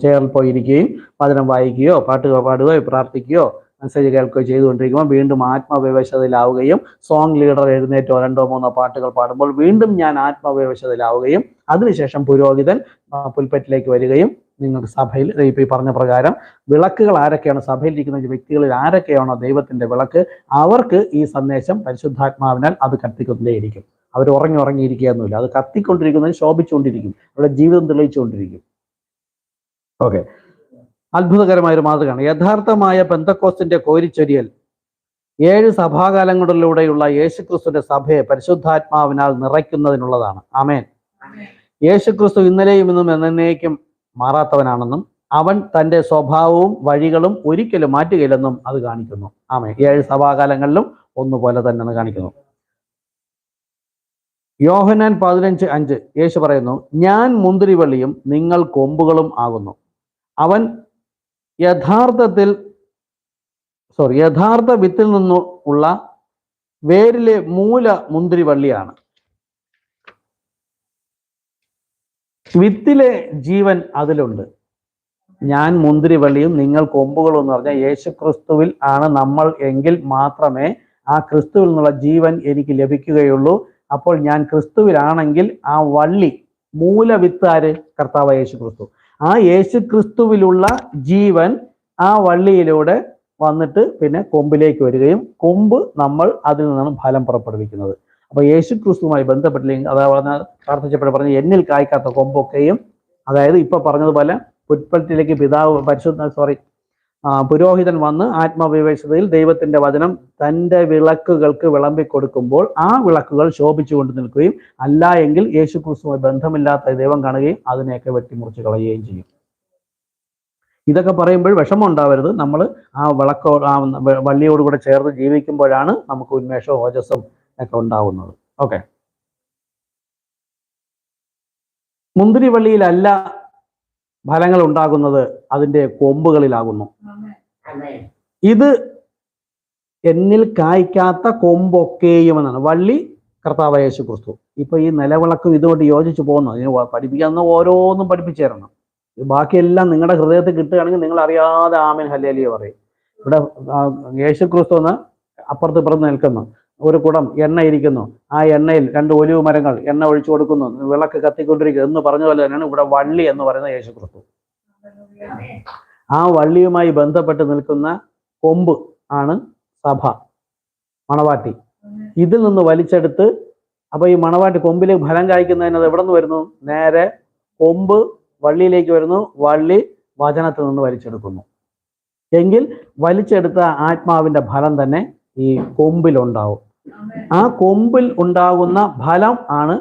Speaker 1: ചെയറിൽ പോയിരിക്കുകയും വചനം വായിക്കുകയോ പാട്ടുകൾ പാടുകയോ പ്രാർത്ഥിക്കുകയോ മെസ്സേജ് കേൾക്കുകയോ ചെയ്തുകൊണ്ടിരിക്കുമ്പോൾ വീണ്ടും ആത്മവിവശതയിലാവുകയും സോങ് ലീഡർ എഴുന്നേറ്റോ 2-3 പാട്ടുകൾ പാടുമ്പോൾ വീണ്ടും ഞാൻ ആത്മവിവശതയിലാവുകയും അതിനുശേഷം പുരോഹിതൻ പുൽപ്പറ്റിലേക്ക് വരികയും നിങ്ങൾക്ക് സഭയിൽ ഇപ്പൊ ഈ പറഞ്ഞ പ്രകാരം വിളക്കുകൾ ആരൊക്കെയാണോ സഭയിൽ ഇരിക്കുന്ന വ്യക്തികളിൽ ആരൊക്കെയാണോ ദൈവത്തിന്റെ വിളക്ക്, അവർക്ക് ഈ സന്ദേശം പരിശുദ്ധാത്മാവിനാൽ അത് കത്തിക്കൊണ്ടേയിരിക്കും. അവർ ഉറങ്ങിയിരിക്കുകയൊന്നുമില്ല, അത് കത്തിക്കൊണ്ടിരിക്കുന്നത് ശോഭിച്ചുകൊണ്ടിരിക്കും, അവരുടെ ജീവിതം തെളിയിച്ചുകൊണ്ടിരിക്കും. ഓക്കെ, അത്ഭുതകരമായ ഒരു മാതൃകയാണ്. യഥാർത്ഥമായ പെന്തക്കോസ്തിന്റെ കോരിച്ചൊരിയൽ 7 സഭാകാലങ്ങളിലൂടെയുള്ള യേശുക്രിസ്തുവിന്റെ സഭയെ പരിശുദ്ധാത്മാവിനാൽ നിറയ്ക്കുന്നതിനുള്ളതാണ്. ആമേൻ. യേശുക്രിസ്തു ഇന്നലെയും ഇന്നും എന്നേക്കും മാറാത്തവനാണെന്നും അവൻ തൻ്റെ സ്വഭാവവും വഴികളും ഒരിക്കലും മാറ്റുകയില്ലെന്നും അത് കാണിക്കുന്നു. ആമേൻ. 7 സഭാകാലങ്ങളിലും ഒന്നുപോലെ തന്നെ കാണിക്കുന്നു. യോഹന്നാൻ 15:5 യേശു പറയുന്നു, ഞാൻ മുന്തിരിവള്ളിയും നിങ്ങൾ കൊമ്പുകളും ആകുന്നു. അവൻ യഥാർത്ഥ വിത്തിൽ നിന്നുള്ള വേരിലെ മൂല മുന്തിരിവള്ളിയാണ്. വിത്തിലെ ജീവൻ അതിലുണ്ട്. ഞാൻ മുന്തിരിവള്ളിയും നിങ്ങൾ കൊമ്പുകളും എന്ന് പറഞ്ഞാൽ യേശുക്രിസ്തുവിൽ ആണ് നമ്മൾ എങ്കിൽ മാത്രമേ ആ ക്രിസ്തുവിൽ നിന്നുള്ള ജീവൻ എനിക്ക് ലഭിക്കുകയുള്ളൂ. അപ്പോൾ ഞാൻ ക്രിസ്തുവിലാണെങ്കിൽ ആ വള്ളി മൂലവിത്ത് ആര്? കർത്താവ് യേശുക്രിസ്തു. ആ യേശുക്രിസ്തുവിലുള്ള ജീവൻ ആ വള്ളിയിലൂടെ വന്നിട്ട് പിന്നെ കൊമ്പിലേക്ക് വരികയും കൊമ്പ് നമ്മൾ അതിൽ നിന്നാണ് ഫലം പുറപ്പെടുവിക്കുന്നത്. അപ്പൊ യേശുക്രിസ്തുവുമായി ബന്ധപ്പെട്ടില്ലെങ്കിൽ അതായത് പ്രാർത്ഥിച്ചപ്പോഴെ എന്നിൽ കായ്ക്കാത്ത കൊമ്പൊക്കെയും, അതായത് ഇപ്പൊ പറഞ്ഞതുപോലെ പുൽപ്പത്തിലേക്ക് പുരോഹിതൻ വന്ന് ആത്മവിവേശതയിൽ ദൈവത്തിന്റെ വചനം തൻ്റെ വിളക്കുകൾക്ക് വിളമ്പിക്കൊടുക്കുമ്പോൾ ആ വിളക്കുകൾ ശോഭിച്ചുകൊണ്ട് നിൽക്കുകയും അല്ല എങ്കിൽ യേശുക്രിസ്തുവുമായി ബന്ധമില്ലാത്ത ദൈവം കാണുകയും അതിനെയൊക്കെ വെട്ടിമുറിച്ച് കളയുകയും ചെയ്യും. ഇതൊക്കെ പറയുമ്പോൾ വിഷമം ഉണ്ടാവരുത്. നമ്മൾ ആ വള്ളിയോടുകൂടെ ചേർന്ന് ജീവിക്കുമ്പോഴാണ് നമുക്ക് ഉന്മേഷവും ഓജസ്സും ഒക്കെ ഉണ്ടാവുന്നത്. ഓക്കെ. മുന്തിരിവള്ളിയിലല്ല ഫലങ്ങൾ ഉണ്ടാകുന്നത്, അതിൻ്റെ കൊമ്പുകളിലാകുന്നു. ഇത് എന്നിൽ കായ്ക്കാത്ത കൊമ്പൊക്കെയും എന്നാണ്. വള്ളി കർത്താവ് യേശുക്രിസ്തു. ഇപ്പൊ ഈ നിലവിളക്കും ഇതുകൊണ്ട് യോജിച്ചു പോകുന്നു. അതിന് പഠിപ്പിക്കാവുന്ന ഓരോന്നും പഠിപ്പിച്ചു തരണം. ബാക്കിയെല്ലാം നിങ്ങളുടെ ഹൃദയത്തിൽ കിട്ടുകയാണെങ്കിൽ നിങ്ങൾ അറിയാതെ ആമേൻ ഹല്ലേലൂയ പറയും. ഇവിടെ യേശുക്രിസ്തു എന്ന് അപ്പുറത്ത് ഇപ്പുറത്ത് നിൽക്കുന്നു. ഒരു കുടം എണ്ണ ഇരിക്കുന്നു. ആ എണ്ണയിൽ 2 ഒലിവ് മരങ്ങൾ എണ്ണ ഒഴിച്ചു കൊടുക്കുന്നു. വിളക്ക് കത്തിക്കൊണ്ടിരിക്കുന്നു എന്ന് പറഞ്ഞ പോലെ തന്നെയാണ് ഇവിടെ വള്ളി എന്ന് പറയുന്ന യേശുക്രിസ്തു. ആ വള്ളിയുമായി ബന്ധപ്പെട്ട് നിൽക്കുന്ന കൊമ്പ് ആണ് സഭ, മണവാട്ടി. ഇതിൽ നിന്ന് വലിച്ചെടുത്ത് അപ്പൊ ഈ മണവാട്ടി കൊമ്പിലേക്ക് ഫലം കായ്ക്കുന്നതിന് എവിടെ നിന്ന് വരുന്നു? നേരെ കൊമ്പ് വള്ളിയിലേക്ക് വരുന്നു. വള്ളി വചനത്തിൽ നിന്ന് വലിച്ചെടുക്കുന്നു. എങ്കിൽ വലിച്ചെടുത്ത ആത്മാവിന്റെ ഫലം തന്നെ ഈ കൊമ്പിലുണ്ടാവും. ആ കൊമ്പിൽ ഉണ്ടാകുന്ന ഫലം ആണ്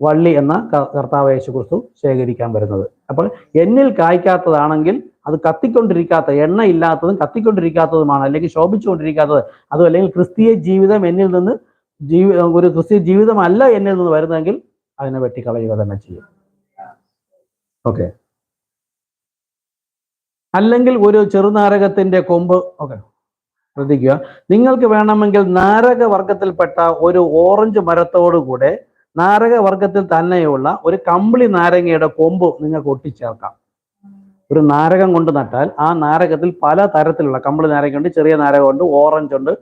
Speaker 1: വള്ളി എന്ന കർത്താവ് യേശുക്രിസ്തു ശേഖരിക്കാൻ വരുന്നത്. അപ്പോൾ എന്നിൽ കായ്ക്കാത്തതാണെങ്കിൽ അത് കത്തിക്കൊണ്ടിരിക്കാത്ത, എണ്ണ ഇല്ലാത്തതും കത്തിക്കൊണ്ടിരിക്കാത്തതുമാണ്, അല്ലെങ്കിൽ ശോഭിച്ചുകൊണ്ടിരിക്കാത്തത്, അതും അല്ലെങ്കിൽ ക്രിസ്തീയ ജീവിതം എന്നിൽ നിന്ന് ഒരു ക്രിസ്തീയ ജീവിതമല്ല എന്നിൽ നിന്ന് വരുന്നതെങ്കിൽ അതിനെ വെട്ടിക്കളയുക തന്നെ ചെയ്യും. ഓക്കെ. അല്ലെങ്കിൽ ഒരു ചെറുനാരകത്തിന്റെ കൊമ്പ്, ഓക്കെ ശ്രദ്ധിക്കുക, നിങ്ങൾക്ക് വേണമെങ്കിൽ നാരകവർഗത്തിൽപ്പെട്ട ഒരു ഓറഞ്ച് മരത്തോടുകൂടെ നാരകവർഗത്തിൽ തന്നെയുള്ള ഒരു കമ്പിളി നാരങ്ങയുടെ കൊമ്പ് നിങ്ങൾക്ക് ഒട്ടിച്ചേർക്കാം. ഒരു നാരകം കൊണ്ട് നട്ടാൽ ആ നാരകത്തിൽ പല തരത്തിലുള്ള കമ്പിളി നാരകമുണ്ട്, ചെറിയ നാരകമുണ്ട്, ഓറഞ്ച് ഉണ്ട്.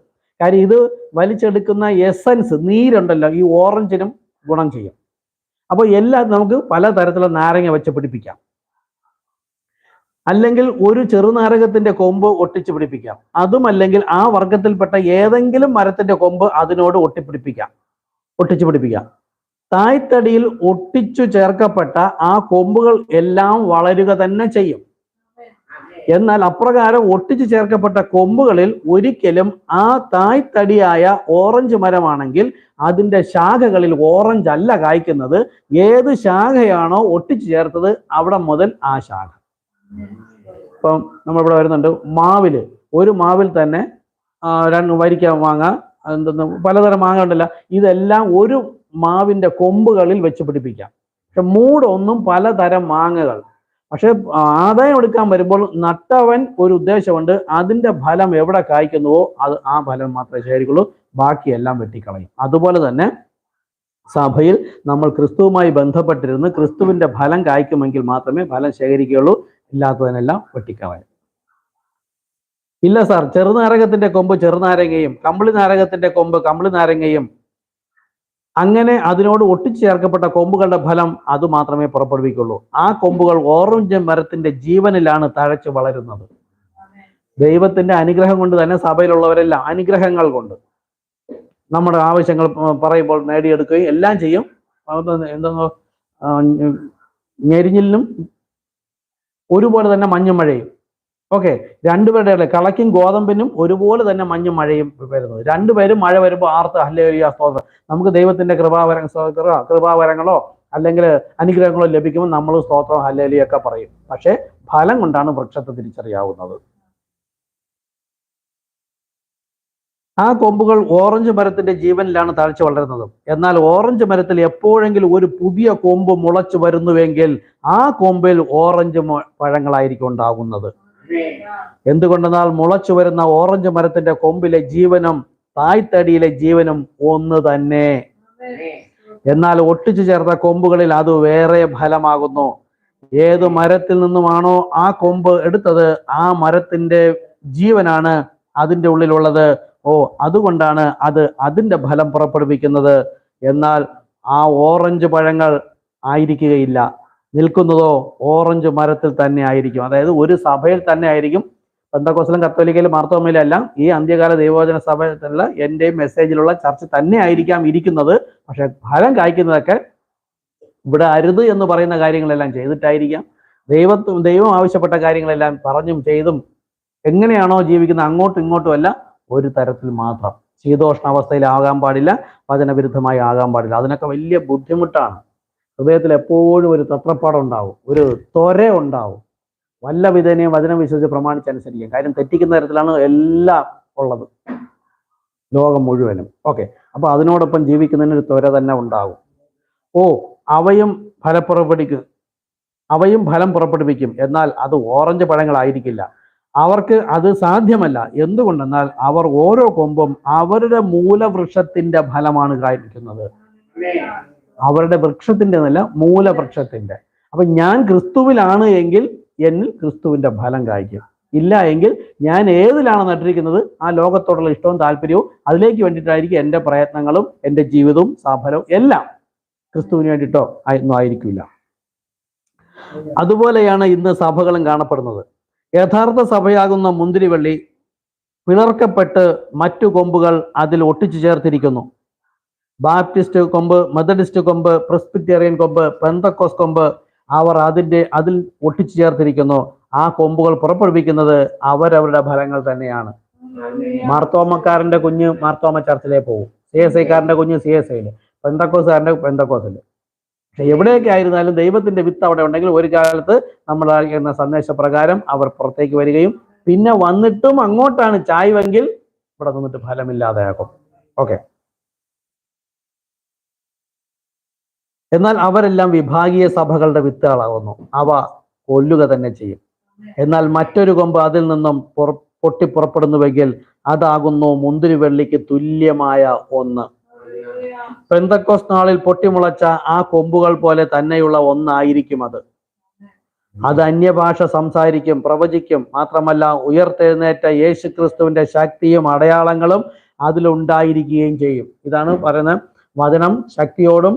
Speaker 1: കാര്യം ഇത് വലിച്ചെടുക്കുന്ന എസൻസ്, നീരുണ്ടല്ലോ, ഈ ഓറഞ്ചിനും ഗുണം ചെയ്യും. അപ്പോൾ എല്ലാം നമുക്ക് പല തരത്തിലുള്ള നാരങ്ങ വെച്ച് പിടിപ്പിക്കാം. അല്ലെങ്കിൽ ഒരു ചെറുനാരകത്തിന്റെ കൊമ്പ് ഒട്ടിച്ചു പിടിപ്പിക്കാം. അതുമല്ലെങ്കിൽ ആ വർഗത്തിൽപ്പെട്ട ഏതെങ്കിലും മരത്തിന്റെ കൊമ്പ് അതിനോട് ഒട്ടിച്ചു പിടിപ്പിക്കാം. തായ്തടിയിൽ ഒട്ടിച്ചു ചേർക്കപ്പെട്ട ആ കൊമ്പുകൾ എല്ലാം വളരുക തന്നെ ചെയ്യും. എന്നാൽ അപ്രകാരം ഒട്ടിച്ചു ചേർക്കപ്പെട്ട കൊമ്പുകളിൽ ഒരിക്കലും ആ തായ്തടിയായ ഓറഞ്ച് മരമാണെങ്കിൽ അതിൻ്റെ ശാഖകളിൽ ഓറഞ്ച് അല്ല കായ്ക്കുന്നത്. ഏത് ശാഖയാണോ ഒട്ടിച്ചു ചേർത്തത് അവിടെ മുതൽ ആ ശാഖ. ഇപ്പം നമ്മളിവിടെ വരുന്നുണ്ട്, ഒരു മാവിൽ തന്നെ 2 വരിക്ക മാങ്ങ, പലതരം മാങ്ങ ഉണ്ടല്ലോ, ഇതെല്ലാം ഒരു മാവിന്റെ കൊമ്പുകളിൽ വെച്ച് പിടിപ്പിക്കാം. പക്ഷെ മൂടൊന്നും പലതരം മാങ്ങകൾ. പക്ഷെ ആദായം എടുക്കാൻ വരുമ്പോൾ നട്ടവൻ ഒരു ഉദ്ദേശമുണ്ട്, അതിന്റെ ഫലം എവിടെ കായ്ക്കുന്നുവോ അത് ആ ഫലം മാത്രമേ ശേഖരിക്കുള്ളൂ, ബാക്കിയെല്ലാം വെട്ടിക്കളയും. അതുപോലെ തന്നെ സഭയിൽ നമ്മൾ ക്രിസ്തുവുമായി ബന്ധപ്പെട്ടിരുന്ന് ക്രിസ്തുവിന്റെ ഫലം കായ്ക്കുമെങ്കിൽ മാത്രമേ ഫലം ശേഖരിക്കുകയുള്ളൂ, ഇല്ലാത്തതിനെല്ലാം വെട്ടിക്കളയും. ഇല്ല സാർ, ചെറുനാരകത്തിന്റെ കൊമ്പ് ചെറുനാരങ്ങയും കമ്പിളി നാരകത്തിന്റെ കൊമ്പ് കമ്പിളി നാരങ്ങയും അങ്ങനെ അതിനോട് ഒട്ടിച്ചു ചേർക്കപ്പെട്ട കൊമ്പുകളുടെ ഫലം അത് മാത്രമേ പുറപ്പെടുവിക്കുള്ളൂ. ആ കൊമ്പുകൾ ഓറഞ്ച് മരത്തിന്റെ ജീവനിലാണ് തഴച്ചു വളരുന്നത്. ദൈവത്തിന്റെ അനുഗ്രഹം കൊണ്ട് തന്നെ സഭയിലുള്ളവരെല്ലാം അനുഗ്രഹങ്ങൾ കൊണ്ട് നമ്മുടെ ആവശ്യങ്ങൾ പറയുമ്പോൾ നേടിയെടുക്കുകയും എല്ലാം ചെയ്യും. എന്തെന്നോ ഞെരിഞ്ഞിലിനും ഒരുപോലെ തന്നെ മഞ്ഞുമഴയും ഓക്കെ, രണ്ടുപേരുടെ ഇടയിൽ കളയ്ക്കും ഗോതമ്പിനും ഒരുപോലെ തന്നെ മഞ്ഞും മഴയും വരുന്നത്. രണ്ടുപേരും മഴ വരുമ്പോൾ ആർത്ത് ഹല്ലേലൂയ സ്തോത്രം, നമുക്ക് ദൈവത്തിന്റെ കൃപാവരങ്ങളോ അല്ലെങ്കിൽ അനുഗ്രഹങ്ങളോ ലഭിക്കുമ്പോൾ നമ്മൾ സ്തോത്രം ഹല്ലേലൂയ ഒക്കെ പറയും. പക്ഷെ ഫലം കൊണ്ടാണ് വൃക്ഷത്തെ തിരിച്ചറിയാവുന്നത്. ആ കൊമ്പുകൾ ഓറഞ്ച് മരത്തിന്റെ ജീവനിലാണ് തഴച്ചു വളരുന്നത്. എന്നാൽ ഓറഞ്ച് മരത്തിൽ എപ്പോഴെങ്കിലും ഒരു പുതിയ കൊമ്പ് മുളച്ചു വരുന്നുവെങ്കിൽ ആ കൊമ്പിൽ ഓറഞ്ച് പഴങ്ങളായിരിക്കും ഉണ്ടാകുന്നത്. എന്തുകൊണ്ടെന്നാൽ മുളച്ചു വരുന്ന ഓറഞ്ച് മരത്തിന്റെ കൊമ്പിലെ ജീവനും തായ്തടിയിലെ ജീവനും ഒന്ന് തന്നെ. എന്നാൽ ഒട്ടിച്ചു ചേർത്ത കൊമ്പുകളിൽ അത് വേറെ ഫലമാകുന്നു. ഏത് മരത്തിൽ നിന്നുമാണോ ആ കൊമ്പ് എടുത്തത്, ആ മരത്തിന്റെ ജീവനാണ് അതിൻ്റെ ഉള്ളിലുള്ളത്. അതുകൊണ്ടാണ് അത് അതിൻ്റെ ഫലം പുറപ്പെടുവിക്കുന്നത്. എന്നാൽ ആ ഓറഞ്ച് പഴങ്ങൾ ആയിരിക്കുകയില്ല. നിൽക്കുന്നതോ ഓറഞ്ച് മരത്തിൽ തന്നെ ആയിരിക്കും. അതായത് ഒരു സഭയിൽ തന്നെ ആയിരിക്കും. പെന്തക്കോസ്തലും കത്തോലിക്കയിലും മാർത്തോമയിലും എല്ലാം ഈ അന്ത്യകാല ദൈവവചന സഭയിലുള്ള എൻ്റെയും മെസ്സേജിലുള്ള ചർച്ച തന്നെ ആയിരിക്കാം ഇരിക്കുന്നത്. പക്ഷെ ഫലം കായ്ക്കുന്നതൊക്കെ ഇവിടെ അരുത് എന്ന് പറയുന്ന കാര്യങ്ങളെല്ലാം ചെയ്തിട്ടായിരിക്കാം. ദൈവം ആവശ്യപ്പെട്ട കാര്യങ്ങളെല്ലാം പറഞ്ഞും ചെയ്തും എങ്ങനെയാണോ ജീവിക്കുന്നത് അങ്ങോട്ടും ഇങ്ങോട്ടും അല്ല, ഒരു തരത്തിൽ മാത്രം. ശീതോഷ്ണാവസ്ഥയിലാകാൻ പാടില്ല, വചനവിരുദ്ധമായി ആകാൻ പാടില്ല. അതിനൊക്കെ വലിയ ബുദ്ധിമുട്ടാണ്. ഹൃദയത്തിൽ എപ്പോഴും ഒരു തത്രപ്പാടം ഉണ്ടാവും, ഒരു ത്വര ഉണ്ടാവും. വല്ല വിധേനയും വചനം വിശ്വസിച്ച് പ്രമാണിച്ചനുസരിക്കും. കാര്യം തെറ്റിക്കുന്ന തരത്തിലാണ് എല്ലാം ഉള്ളത്, ലോകം മുഴുവനും. ഓക്കെ, അപ്പൊ അതിനോടൊപ്പം ജീവിക്കുന്നതിന് ഒരു ത്വര തന്നെ ഉണ്ടാകും. അവയും ഫലം പുറപ്പെടുവിക്കും, എന്നാൽ അത് ഓറഞ്ച് പഴങ്ങളായിരിക്കില്ല. അവർക്ക് അത് സാധ്യമല്ല. എന്തുകൊണ്ടെന്നാൽ അവർ ഓരോ കൊമ്പും അവരുടെ മൂലവൃക്ഷത്തിന്റെ ഫലമാണ് കായ്ക്കുന്നത്. അവരുടെ വൃക്ഷത്തിന്റെ എന്നല്ല, മൂലവൃക്ഷത്തിന്റെ. അപ്പൊ ഞാൻ ക്രിസ്തുവിലാണ് എങ്കിൽ എന്നിൽ ക്രിസ്തുവിന്റെ ഫലം കായ്ക്കും. ഇല്ല എങ്കിൽ ഞാൻ ഏതിലാണ് നട്ടിരിക്കുന്നത്, ആ ലോകത്തോടുള്ള ഇഷ്ടവും താല്പര്യവും അതിലേക്ക് വേണ്ടിയിട്ടായിരിക്കും എൻ്റെ പ്രയത്നങ്ങളും എൻ്റെ ജീവിതവും സഫലവും എല്ലാം. ക്രിസ്തുവിന് വേണ്ടിയിട്ടോ ഒന്നും ആയിരിക്കില്ല. അതുപോലെയാണ് ഇന്ന് സഭകളും കാണപ്പെടുന്നത്. യഥാർത്ഥ സഭയാകുന്ന മുന്തിരിവള്ളി പിളർക്കപ്പെട്ട് മറ്റു കൊമ്പുകൾ അതിൽ ഒട്ടിച്ചു ചേർത്തിരിക്കുന്നു. ബാപ്റ്റിസ്റ്റ് കൊമ്പ്, മെത്തഡിസ്റ്റ് കൊമ്പ്, പ്രെസ്ബിറ്റേറിയൻ കൊമ്പ്, പെന്തക്കോസ് കൊമ്പ്, അവർ അതിൽ ഒട്ടിച്ചു ചേർത്തിരിക്കുന്നു. ആ കൊമ്പുകൾ പുറപ്പെടുവിക്കുന്നത് അവരവരുടെ ഫലങ്ങൾ തന്നെയാണ്. മാർത്തോമക്കാരന്റെ കുഞ്ഞ് മാർത്തോമ ചർച്ചിലേ പോകും, CSIക്കാരന്റെ കുഞ്ഞ് CSIയിൽ, പെന്തക്കോസുകാരന്റെ പെന്തക്കോസിൽ. പക്ഷെ എവിടെയൊക്കെ ആയിരുന്നാലും ദൈവത്തിന്റെ വിത്ത് അവിടെ ഉണ്ടെങ്കിൽ ഒരു കാലത്ത് നമ്മൾ എന്ന സന്ദേശപ്രകാരം അവർ പുറത്തേക്ക് വരികയും പിന്നെ വന്നിട്ടും അങ്ങോട്ടാണ് ചായ്വെങ്കിൽ ഇവിടെ നിന്നിട്ട് ഫലമില്ലാതെയാകും. ഓക്കെ, എന്നാൽ അവരെല്ലാം വിഭാഗീയ സഭകളുടെ വിത്തുകളാകുന്നു. അവ കൊല്ലുക തന്നെ ചെയ്യും. എന്നാൽ മറ്റൊരു കൊമ്പ് അതിൽ നിന്നും പൊട്ടിപ്പുറപ്പെടുന്നുവെങ്കിൽ അതാകുന്നു മുന്തിരിവള്ളിക്ക് തുല്യമായ ഒന്ന്. പെന്തക്കോസ് നാളിൽ പൊട്ടിമുളച്ച ആ കൊമ്പുകൾ പോലെ തന്നെയുള്ള ഒന്നായിരിക്കും അത്. അന്യഭാഷ സംസാരിക്കും, പ്രവചിക്കും. മാത്രമല്ല ഉയർത്തെഴുന്നേറ്റ യേശു ക്രിസ്തുവിന്റെ ശക്തിയും അടയാളങ്ങളും അതിലുണ്ടായിരിക്കുകയും ചെയ്യും. ഇതാണ് പറയുന്നത്. വചനം ശക്തിയോടും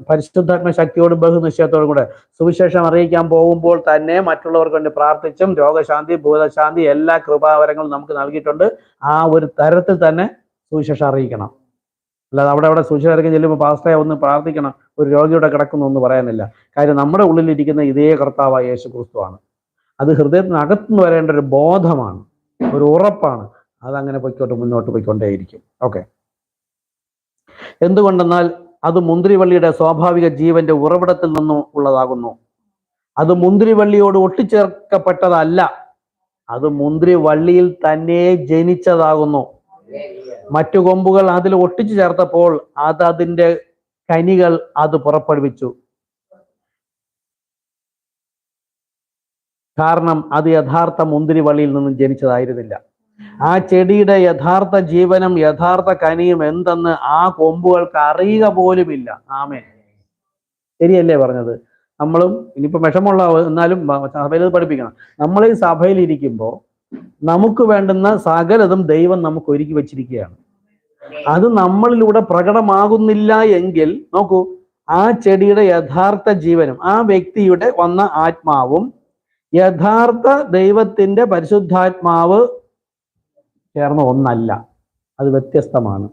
Speaker 1: പരിശുദ്ധാത്മ ശക്തിയോടും ബഹുനിശ്ചയത്തോടും കൂടെ സുവിശേഷം അറിയിക്കാൻ പോകുമ്പോൾ തന്നെ മറ്റുള്ളവർക്ക് വേണ്ടി പ്രാർത്ഥിച്ചും രോഗശാന്തി, ഭൂതശാന്തി, എല്ലാ കൃപാവരങ്ങളും നമുക്ക് നൽകിയിട്ടുണ്ട്. ആ ഒരു തരത്തിൽ തന്നെ സുവിശേഷം അറിയിക്കണം. അല്ലാതെ അവിടെ സുവിശേഷം ചെല്ലുമ്പോൾ പാസ്റ്ററെ ഒന്ന് പ്രാർത്ഥിക്കണം, ഒരു രോഗിയുടെ കിടക്കുന്നു എന്ന് പറയാനില്ല. കാര്യം നമ്മുടെ ഉള്ളിലിരിക്കുന്ന ഇതേ കർത്താവായ യേശു ക്രിസ്തുവാണ്. അത് ഹൃദയത്തിനകത്തുനിന്ന് വരേണ്ട ഒരു ബോധമാണ്, ഒരു ഉറപ്പാണ്. അതങ്ങനെ മുന്നോട്ട് പോയിക്കൊണ്ടേയിരിക്കും. ഓക്കെ, എന്തുകൊണ്ടെന്നാൽ അത് മുന്തിരിവള്ളിയുടെ സ്വാഭാവിക ജീവന്റെ ഉറവിടത്തിൽ നിന്നും ഉള്ളതാകുന്നു. അത് മുന്തിരിവള്ളിയോട് ഒട്ടിച്ചേർക്കപ്പെട്ടതല്ല, അത് മുന്തിരിവള്ളിയിൽ തന്നെ ജനിച്ചതാകുന്നു. മറ്റു കൊമ്പുകൾ അതിൽ ഒട്ടിച്ചു ചേർത്തപ്പോൾ അതിന്റെ കനികൾ അത് പുറപ്പെടുവിച്ചു. കാരണം അത് യഥാർത്ഥ മുന്തിരിവള്ളിയിൽ നിന്നും ജനിച്ചതായിരുന്നില്ല. ആ ചെടിയുടെ യഥാർത്ഥ ജീവനും യഥാർത്ഥ കനിയും എന്തെന്ന് ആ കൊമ്പുകൾക്ക് അറിയുക പോലുമില്ല. ആമേൻ, ശരിയല്ലേ പറഞ്ഞത്? നമ്മളും ഇനിയിപ്പോ വിഷമുള്ള എന്നാലും സഭയിൽ പഠിപ്പിക്കണം. നമ്മൾ ഈ സഭയിൽ ഇരിക്കുമ്പോൾ നമുക്ക് വേണ്ടുന്ന സകലതും ദൈവം നമുക്ക് ഒരുക്കി വെച്ചിരിക്കുകയാണ്. അത് നമ്മളിലൂടെ പ്രകടമാകുന്നില്ല എങ്കിൽ നോക്കൂ, ആ ചെടിയുടെ യഥാർത്ഥ ജീവനും ആ വ്യക്തിയുടെ വന്ന ആത്മാവും യഥാർത്ഥ ദൈവത്തിന്റെ പരിശുദ്ധാത്മാവ് ചേർന്ന ഒന്നല്ല, അത് വ്യത്യസ്തമാണ്.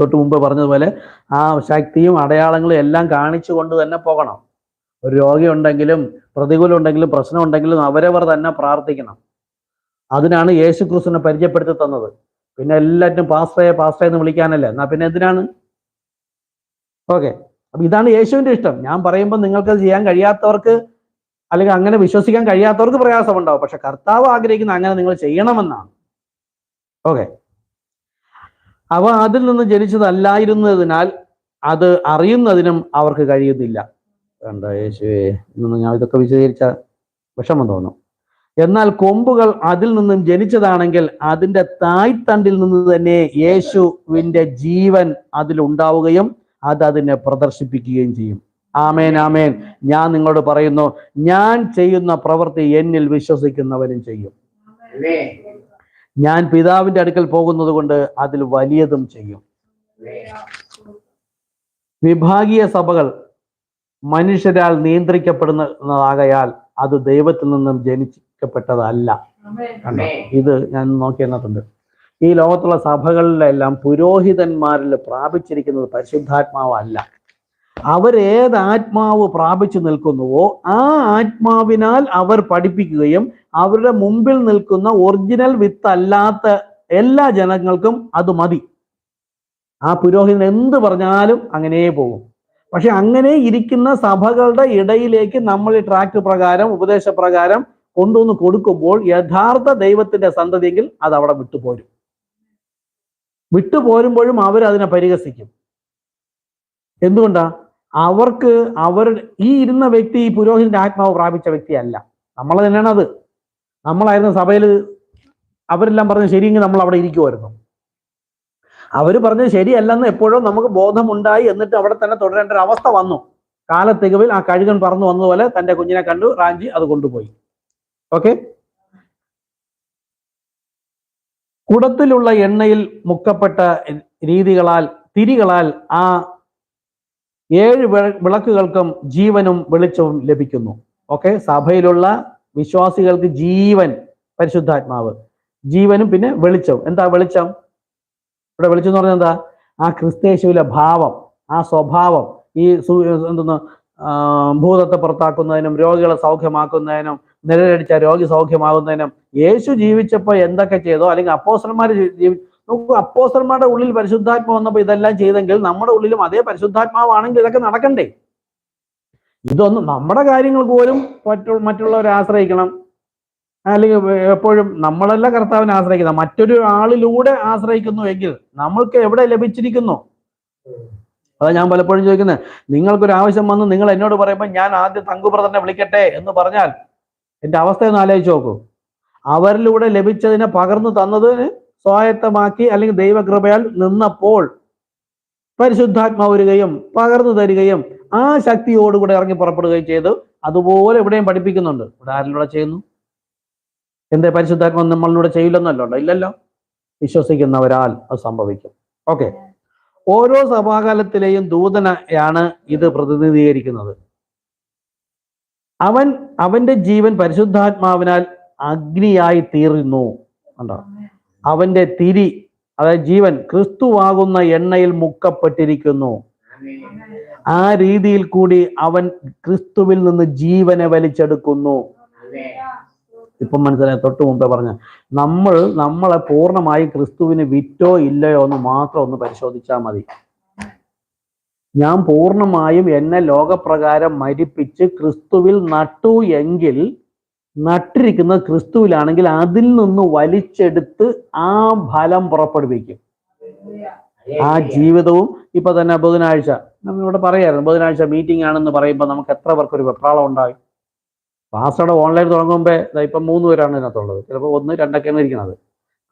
Speaker 1: തൊട്ട് മുമ്പ് പറഞ്ഞതുപോലെ ആ ശക്തിയും അടയാളങ്ങളും എല്ലാം കാണിച്ചു കൊണ്ട് തന്നെ പോകണം. ഒരു രോഗി ഉണ്ടെങ്കിലും പ്രതികൂലം ഉണ്ടെങ്കിലും പ്രശ്നം ഉണ്ടെങ്കിലും അവരവർ തന്നെ പ്രാർത്ഥിക്കണം. അതിനാണ് യേശു ക്രിസ്തുവിനെ പരിചയപ്പെടുത്തി തന്നത്. പിന്നെ എല്ലാറ്റിനും പാസ്റ്ററെ എന്ന് വിളിക്കാനല്ലേ, എന്നാ പിന്നെ എന്തിനാണ്? ഓക്കെ, അപ്പൊ ഇതാണ് യേശുവിന്റെ ഇഷ്ടം. ഞാൻ പറയുമ്പോൾ നിങ്ങൾക്ക് ചെയ്യാൻ കഴിയാത്തവർക്ക് അല്ലെങ്കിൽ അങ്ങനെ വിശ്വസിക്കാൻ കഴിയാത്തവർക്ക് പ്രയാസമുണ്ടാവും. പക്ഷെ കർത്താവ് ആഗ്രഹിക്കുന്ന അങ്ങനെ നിങ്ങൾ ചെയ്യണമെന്നാണ്. ഓക്കെ, അവ അതിൽ നിന്ന് ജനിച്ചതല്ലായിരുന്നതിനാൽ അത് അറിയുന്നതിനും അവർക്ക് കഴിയുന്നില്ല. വേണ്ട യേശുവേ, ഇന്ന് ഞാൻ ഇതൊക്കെ വിശദീകരിച്ച വിഷമം തോന്നും. എന്നാൽ കൊമ്പുകൾ അതിൽ നിന്നും ജനിച്ചതാണെങ്കിൽ അതിൻ്റെ തായ്തണ്ടിൽ നിന്ന് തന്നെ യേശുവിൻ്റെ ജീവൻ അതിലുണ്ടാവുകയും അത് അതിനെ പ്രദർശിപ്പിക്കുകയും ചെയ്യും. ആമേൻ, ആമേൻ. ഞാൻ നിങ്ങളോട് പറയുന്നു, ഞാൻ ചെയ്യുന്ന പ്രവൃത്തി എന്നിൽ വിശ്വസിക്കുന്നവരും ചെയ്യും. ഞാൻ പിതാവിന്റെ അടുക്കൽ പോകുന്നത് കൊണ്ട് അതിൽ വലിയതും ചെയ്യും. വിഭാഗീയ സഭകൾ മനുഷ്യരാൽ നിയന്ത്രിക്കപ്പെടുന്നതാകയാൽ അത് ദൈവത്തിൽ നിന്നും ജനിക്കപ്പെട്ടതല്ല. കണ്ടോ, ഇത് ഞാൻ നോക്കി എന്നിട്ടുണ്ട്. ഈ ലോകത്തുള്ള സഭകളിലെല്ലാം പുരോഹിതന്മാരിൽ പ്രാപിച്ചിരിക്കുന്നത് പരിശുദ്ധാത്മാവല്ല. അവരേത് ആത്മാവ് പ്രാപിച്ചു നിൽക്കുന്നുവോ ആ ആത്മാവിനാൽ അവർ പഠിപ്പിക്കുകയും അവരുടെ മുമ്പിൽ നിൽക്കുന്ന ഒറിജിനൽ വിത്തല്ലാത്ത എല്ലാ ജനങ്ങൾക്കും അത് മതി. ആ പുരോഹിതൻ എന്ത് പറഞ്ഞാലും അങ്ങനെ പോകും. പക്ഷെ അങ്ങനെ ഇരിക്കുന്ന സഭകളുടെ ഇടയിലേക്ക് നമ്മൾ ഈ ട്രാക്ട് പ്രകാരം ഉപദേശപ്രകാരം കൊണ്ടുവന്ന് കൊടുക്കുമ്പോൾ യഥാർത്ഥ ദൈവത്തിന്റെ സന്തതിയെങ്കിൽ അത് അവിടെ വിട്ടുപോരും. വിട്ടുപോരുമ്പോഴും അവരതിനെ പരിഹസിക്കും. എന്തുകൊണ്ടാ? അവർക്ക് ഈ ഇരുന്ന വ്യക്തി ഈ പുരോഹിതന്റെ ആത്മാവ് പ്രാപിച്ച വ്യക്തിയല്ല. നമ്മൾ തന്നെയാണ് അത്. നമ്മളായിരുന്ന സഭയിൽ അവരെല്ലാം പറഞ്ഞ് ശരിയെങ്കിൽ നമ്മൾ അവിടെ ഇരിക്കുമായിരുന്നു. അവർ പറഞ്ഞത് ശരിയല്ലെന്ന് എപ്പോഴും നമുക്ക് ബോധമുണ്ടായി. എന്നിട്ട് അവിടെ തന്നെ തുടരേണ്ട ഒരു അവസ്ഥ വന്നു. കാലത്തികവിൽ ആ കഴുകൻ പറന്നു വന്നതുപോലെ തന്റെ കുഞ്ഞിനെ കണ്ടു, റാഞ്ചി അത് കൊണ്ടുപോയി. ഓക്കെ, കുടത്തിലുള്ള എണ്ണയിൽ മുക്കപ്പെട്ട തിരികളാൽ ആ 7 വിളക്കുകൾക്കും ജീവനും വെളിച്ചവും ലഭിക്കുന്നു. ഓക്കെ, സഭയിലുള്ള വിശ്വാസികൾക്ക് ജീവൻ, പരിശുദ്ധാത്മാവ്, ജീവനും പിന്നെ വെളിച്ചവും. എന്താ വെളിച്ചം? ഇവിടെ വെളിച്ചം എന്ന് പറഞ്ഞാൽ എന്താ? ആ ക്രിസ്തയേശുവിലെ ഭാവം, ആ സ്വഭാവം. ഈ എന്തെന്ന് ഭൂതത്തെ പുറത്താക്കുന്നതിനും രോഗികളെ സൗഖ്യമാക്കുന്നതിനും നിഴലടിച്ച രോഗി സൗഖ്യമാകുന്നതിനും യേശു ജീവിച്ചപ്പോൾ എന്തൊക്കെ ചെയ്തോ, അല്ലെങ്കിൽ അപ്പോസ്തലന്മാർ നോക്കൂ, അപ്പോസ്തലന്മാരുടെ ഉള്ളിൽ പരിശുദ്ധാത്മാവ് വന്നപ്പോൾ ഇതെല്ലാം ചെയ്തെങ്കിൽ നമ്മുടെ ഉള്ളിലും അതേ പരിശുദ്ധാത്മാവാണെങ്കിൽ ഇതൊക്കെ നടക്കണ്ടേ? ഇതൊന്നും നമ്മുടെ കാര്യങ്ങൾക്ക് പോലും മറ്റുള്ളവരെ ആശ്രയിക്കണം, അല്ലെങ്കിൽ എപ്പോഴും നമ്മളല്ല കർത്താവിനെ ആശ്രയിക്കുന്ന, മറ്റൊരു ആളിലൂടെ ആശ്രയിക്കുന്നു എങ്കിൽ നമ്മൾക്ക് എവിടെ ലഭിച്ചിരിക്കുന്നു? അതാ ഞാൻ പലപ്പോഴും ചോദിക്കുന്നത്. നിങ്ങൾക്കൊരു ആവശ്യം വന്ന് നിങ്ങൾ എന്നോട് പറയുമ്പോൾ ഞാൻ ആദ്യം തങ്കു ബ്രദറിനെ വിളിക്കട്ടെ എന്ന് പറഞ്ഞാൽ എൻ്റെ അവസ്ഥയൊന്ന് ആലോചിച്ച് നോക്കൂ. അവരിലൂടെ ലഭിച്ചതിനെ പകർന്നു തന്നതിന് സ്വായത്തമാക്കി അല്ലെങ്കിൽ ദൈവകൃപയാൽ നിന്നപ്പോൾ പരിശുദ്ധാത്മാവ് വരികയും പകർന്നു തരികയും ആ ശക്തിയോടുകൂടെ ഇറങ്ങി പുറപ്പെടുകയും ചെയ്തു. അതുപോലെ ഇവിടെയും പഠിപ്പിക്കുന്നുണ്ട്. ഇവിടെ ആരിലൂടെ ചെയ്യുന്നു? എന്തേ പരിശുദ്ധാത്മാവ് നമ്മളിലൂടെ ചെയ്യില്ലെന്നല്ലോ? ഇല്ലല്ലോ. വിശ്വസിക്കുന്നവരാൽ അത് സംഭവിക്കും. ഓക്കെ, ഓരോ സഭാകാലത്തിലെയും ദൂതനെയാണ് ഇത് പ്രതിനിധീകരിക്കുന്നത്. അവന്റെ ജീവൻ പരിശുദ്ധാത്മാവിനാൽ അഗ്നിയായി തീർന്നു. കണ്ടോ, അവന്റെ തിരി, അതായത് ജീവൻ ക്രിസ്തുവാകുന്ന എണ്ണയിൽ മുക്കപ്പെട്ടിരിക്കുന്നു. ആ രീതിയിൽ കൂടി അവൻ ക്രിസ്തുവിൽ നിന്ന് ജീവനെ വലിച്ചെടുക്കുന്നു. ഇപ്പം മനസ്സിലായി? തൊട്ട് മുമ്പേ പറഞ്ഞ നമ്മളെ പൂർണ്ണമായി ക്രിസ്തുവിന് വിറ്റോ ഇല്ലയോ എന്ന് മാത്രം ഒന്ന് പരിശോധിച്ചാൽ മതി. ഞാൻ പൂർണ്ണമായും എന്നെ ലോകപ്രകാരം മരിപ്പിച്ച് ക്രിസ്തുവിൽ നട്ടു എങ്കിൽ, നട്ടിരിക്കുന്നത് ക്രിസ്തുവിലാണെങ്കിൽ അതിൽ നിന്ന് വലിച്ചെടുത്ത് ആ ഫലം പുറപ്പെടുവിക്കും. ആ ജീവിതവും ഇപ്പൊ തന്നെ ബുധനാഴ്ച നമ്മളിവിടെ പറയായിരുന്നു, ബുധനാഴ്ച മീറ്റിംഗ് ആണെന്ന് പറയുമ്പോൾ നമുക്ക് എത്ര പേർക്കൊരു വെപ്രാളം ഉണ്ടായി. പാസ്റ്ററുടെ ഓൺലൈൻ തുടങ്ങുമ്പോ ഇപ്പം 3 പേരാണ് ഇതിനകത്തുള്ളത്. ചിലപ്പോൾ 1, 2 ഇരിക്കുന്നത്.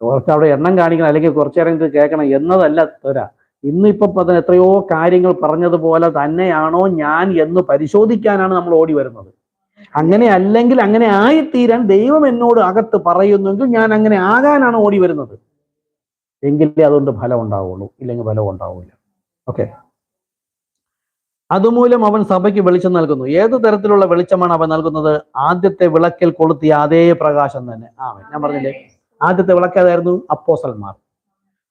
Speaker 1: കുറച്ച് അവിടെ എണ്ണം കാണിക്കണം, അല്ലെങ്കിൽ കുറച്ചു നേരം ഇത് കേൾക്കണം എന്നതല്ല തരാ. ഇന്നിപ്പം അതിന് എത്രയോ കാര്യങ്ങൾ പറഞ്ഞതുപോലെ തന്നെയാണോ ഞാൻ എന്ന് പരിശോധിക്കാനാണ് നമ്മൾ ഓടി വരുന്നത്. അങ്ങനെ അല്ലെങ്കിൽ അങ്ങനെ ആയിത്തീരാൻ ദൈവം എന്നോട് അകത്ത് പറയുന്നെങ്കിൽ ഞാൻ അങ്ങനെ ആകാനാണ് ഓടി വരുന്നത്. എങ്കിലേ അതുകൊണ്ട് ഫലം ഉണ്ടാവുള്ളൂ, ഇല്ലെങ്കിൽ ഫലം ഉണ്ടാവില്ല. ഓക്കെ, അതുമൂലം അവൻ സഭയ്ക്ക് വെളിച്ചം നൽകുന്നു. ഏത് തരത്തിലുള്ള വെളിച്ചമാണ് അവൻ നൽകുന്നത്? ആദ്യത്തെ വിളക്കിൽ കൊളുത്തിയ അതേ പ്രകാശം തന്നെ. ഞാൻ പറഞ്ഞില്ലേ, ആദ്യത്തെ വിളക്ക് ഏതായിരുന്നു? അപ്പോസ്തലന്മാർ.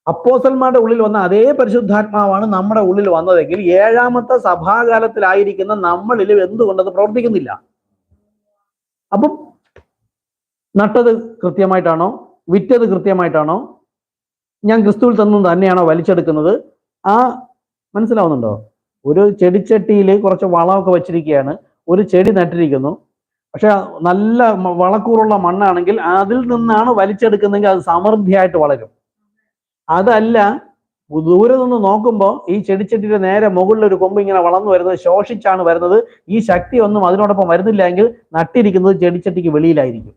Speaker 1: അപ്പോസ്തലന്മാരുടെ ഉള്ളിൽ വന്ന അതേ പരിശുദ്ധാത്മാവാണ് നമ്മുടെ ഉള്ളിൽ വന്നതെങ്കിൽ ഏഴാമത്തെ സഭാകാലത്തിലായിരിക്കുന്ന നമ്മളിലും എന്തുകൊണ്ടത് പ്രവർത്തിക്കുന്നില്ല? അപ്പം നട്ടത് കൃത്യമായിട്ടാണോ? വിറ്റത് കൃത്യമായിട്ടാണോ? ഞാൻ ക്രിസ്തുവിൽ തന്നത് തന്നെയാണോ വലിച്ചെടുക്കുന്നത്? ആ മനസ്സിലാവുന്നുണ്ടോ? ഒരു ചെടിച്ചട്ടിയിൽ കുറച്ച് വളമൊക്കെ വെച്ചിരിക്കുകയാണ്, ഒരു ചെടി നട്ടിരിക്കുന്നു. പക്ഷെ നല്ല വളക്കൂറുള്ള മണ്ണാണെങ്കിൽ അതിൽ നിന്നാണ് വലിച്ചെടുക്കുന്നതെങ്കിൽ അത് സമൃദ്ധിയായിട്ട് വളരും. അതല്ല, ദൂരെ നിന്ന് നോക്കുമ്പോൾ ഈ ചെടിച്ചട്ടിയുടെ നേരെ മുകളിൽ ഒരു കൊമ്പ് ഇങ്ങനെ വളർന്നു വരുന്നത് ശോഷിച്ചാണ് വരുന്നത്. ഈ ശക്തി ഒന്നും അതിനോടൊപ്പം വരുന്നില്ല എങ്കിൽ നട്ടിരിക്കുന്നത് ചെടിച്ചട്ടിക്ക് വെളിയിലായിരിക്കും.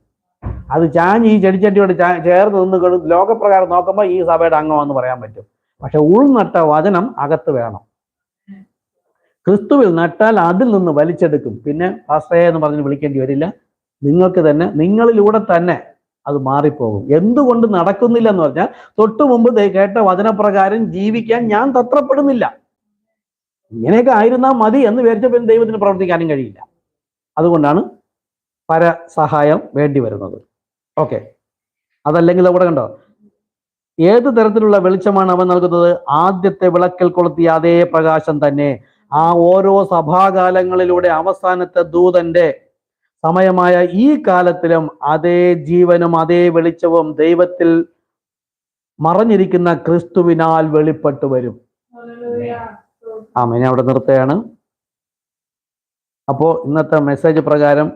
Speaker 1: അത് ചാഞ്ഞ് ഈ ചെടിച്ചട്ടിയോട് ചേർന്ന് നിന്ന് ലോകപ്രകാരം നോക്കുമ്പോൾ ഈ സഭയുടെ അംഗമെന്ന് പറയാൻ പറ്റും. പക്ഷെ ഉൾനട്ട വചനം അകത്ത് വേണം. ക്രിസ്തുവിൽ നട്ടാൽ അതിൽ നിന്ന് വലിച്ചെടുക്കും. പിന്നെ പാസ്റ്ററേ എന്ന് പറഞ്ഞ് വിളിക്കേണ്ടി വരില്ല. നിങ്ങൾക്ക് തന്നെ, നിങ്ങളിലൂടെ തന്നെ അത് മാറിപ്പോകും. എന്തുകൊണ്ട് നടക്കുന്നില്ല എന്ന് പറഞ്ഞാൽ, തൊട്ടു മുമ്പ് കേട്ട വചനപ്രകാരം ജീവിക്കാൻ ഞാൻ തത്രപ്പെടുന്നില്ല. ഇങ്ങനെയൊക്കെ ആയിരുന്നാൽ മതി എന്ന് വിചാരിച്ചപ്പോൾ ദൈവത്തിന് പ്രവർത്തിക്കാനും കഴിയില്ല. അതുകൊണ്ടാണ് പരസഹായം വേണ്ടി വരുന്നത്. ഓക്കെ, അതല്ലെങ്കിൽ അവിടെ കണ്ടോ, ഏത് തരത്തിലുള്ള വെളിച്ചമാണ് അവൻ നൽകുന്നത്? ആദ്യത്തെ വിളക്കൽ കൊളുത്തിയ അതേ പ്രകാശം തന്നെ ആ ഓരോ സഭാകാലങ്ങളിലൂടെ അവസാനത്തെ ദൂതന്റെ സമയമായ ഈ കാലത്തിലും അതേ ജീവനും അതേ വെളിച്ചവും ദൈവത്തിൽ മറഞ്ഞിരിക്കുന്ന ക്രിസ്തുവിനാൽ വെളിപ്പെട്ടു വരും. ആമേൻ. ഞാൻ അവിടെ നിർത്തുകയാണ്. അപ്പോൾ ഇന്നത്തെ മെസ്സേജ് പ്രകാരം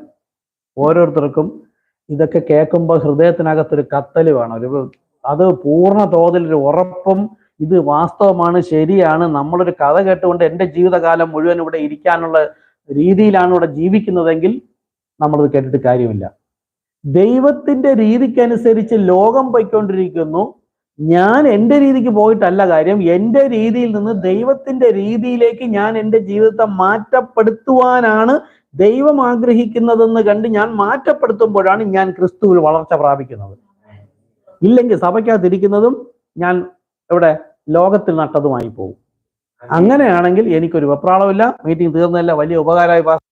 Speaker 1: ഓരോരുത്തർക്കും ഇതൊക്കെ കേൾക്കുമ്പോൾ ഹൃദയത്തിനകത്തൊരു കത്തല് വേണം. അത് പൂർണ്ണ തോതിൽ ഒരു ഉറപ്പും ഇത് വാസ്തവമാണ്, ശരിയാണ്. നമ്മളൊരു കഥ കേട്ടുകൊണ്ട് എൻ്റെ ജീവിതകാലം മുഴുവൻ ഇവിടെ ഇരിക്കാനുള്ള രീതിയിലാണ് ഇവിടെ ജീവിക്കുന്നതെങ്കിൽ നമ്മളത് കേട്ടിട്ട് കാര്യമില്ല. ദൈവത്തിന്റെ രീതിക്കനുസരിച്ച് ലോകം പോയിക്കൊണ്ടിരിക്കുന്നു. ഞാൻ എൻ്റെ രീതിക്ക് പോയിട്ടല്ല കാര്യം. എൻ്റെ രീതിയിൽ നിന്ന് ദൈവത്തിന്റെ രീതിയിലേക്ക് ഞാൻ എൻ്റെ ജീവിതത്തെ മാറ്റപ്പെടുത്തുവാനാണ് ദൈവം ആഗ്രഹിക്കുന്നതെന്ന് കണ്ട് ഞാൻ മാറ്റപ്പെടുത്തുമ്പോഴാണ് ഞാൻ ക്രിസ്തുവിൽ വളർച്ച പ്രാപിക്കുന്നത്. ഇല്ലെങ്കിൽ സഭയ്ക്കകത്തിരിക്കുന്നതും ഞാൻ ഇവിടെ ലോകത്തിൽ നട്ടതുമായി പോകും. അങ്ങനെയാണെങ്കിൽ എനിക്കൊരു വെപ്രാളമില്ല. മീറ്റിംഗ് തീർന്നല്ല, വലിയ ഉപകാരമായി.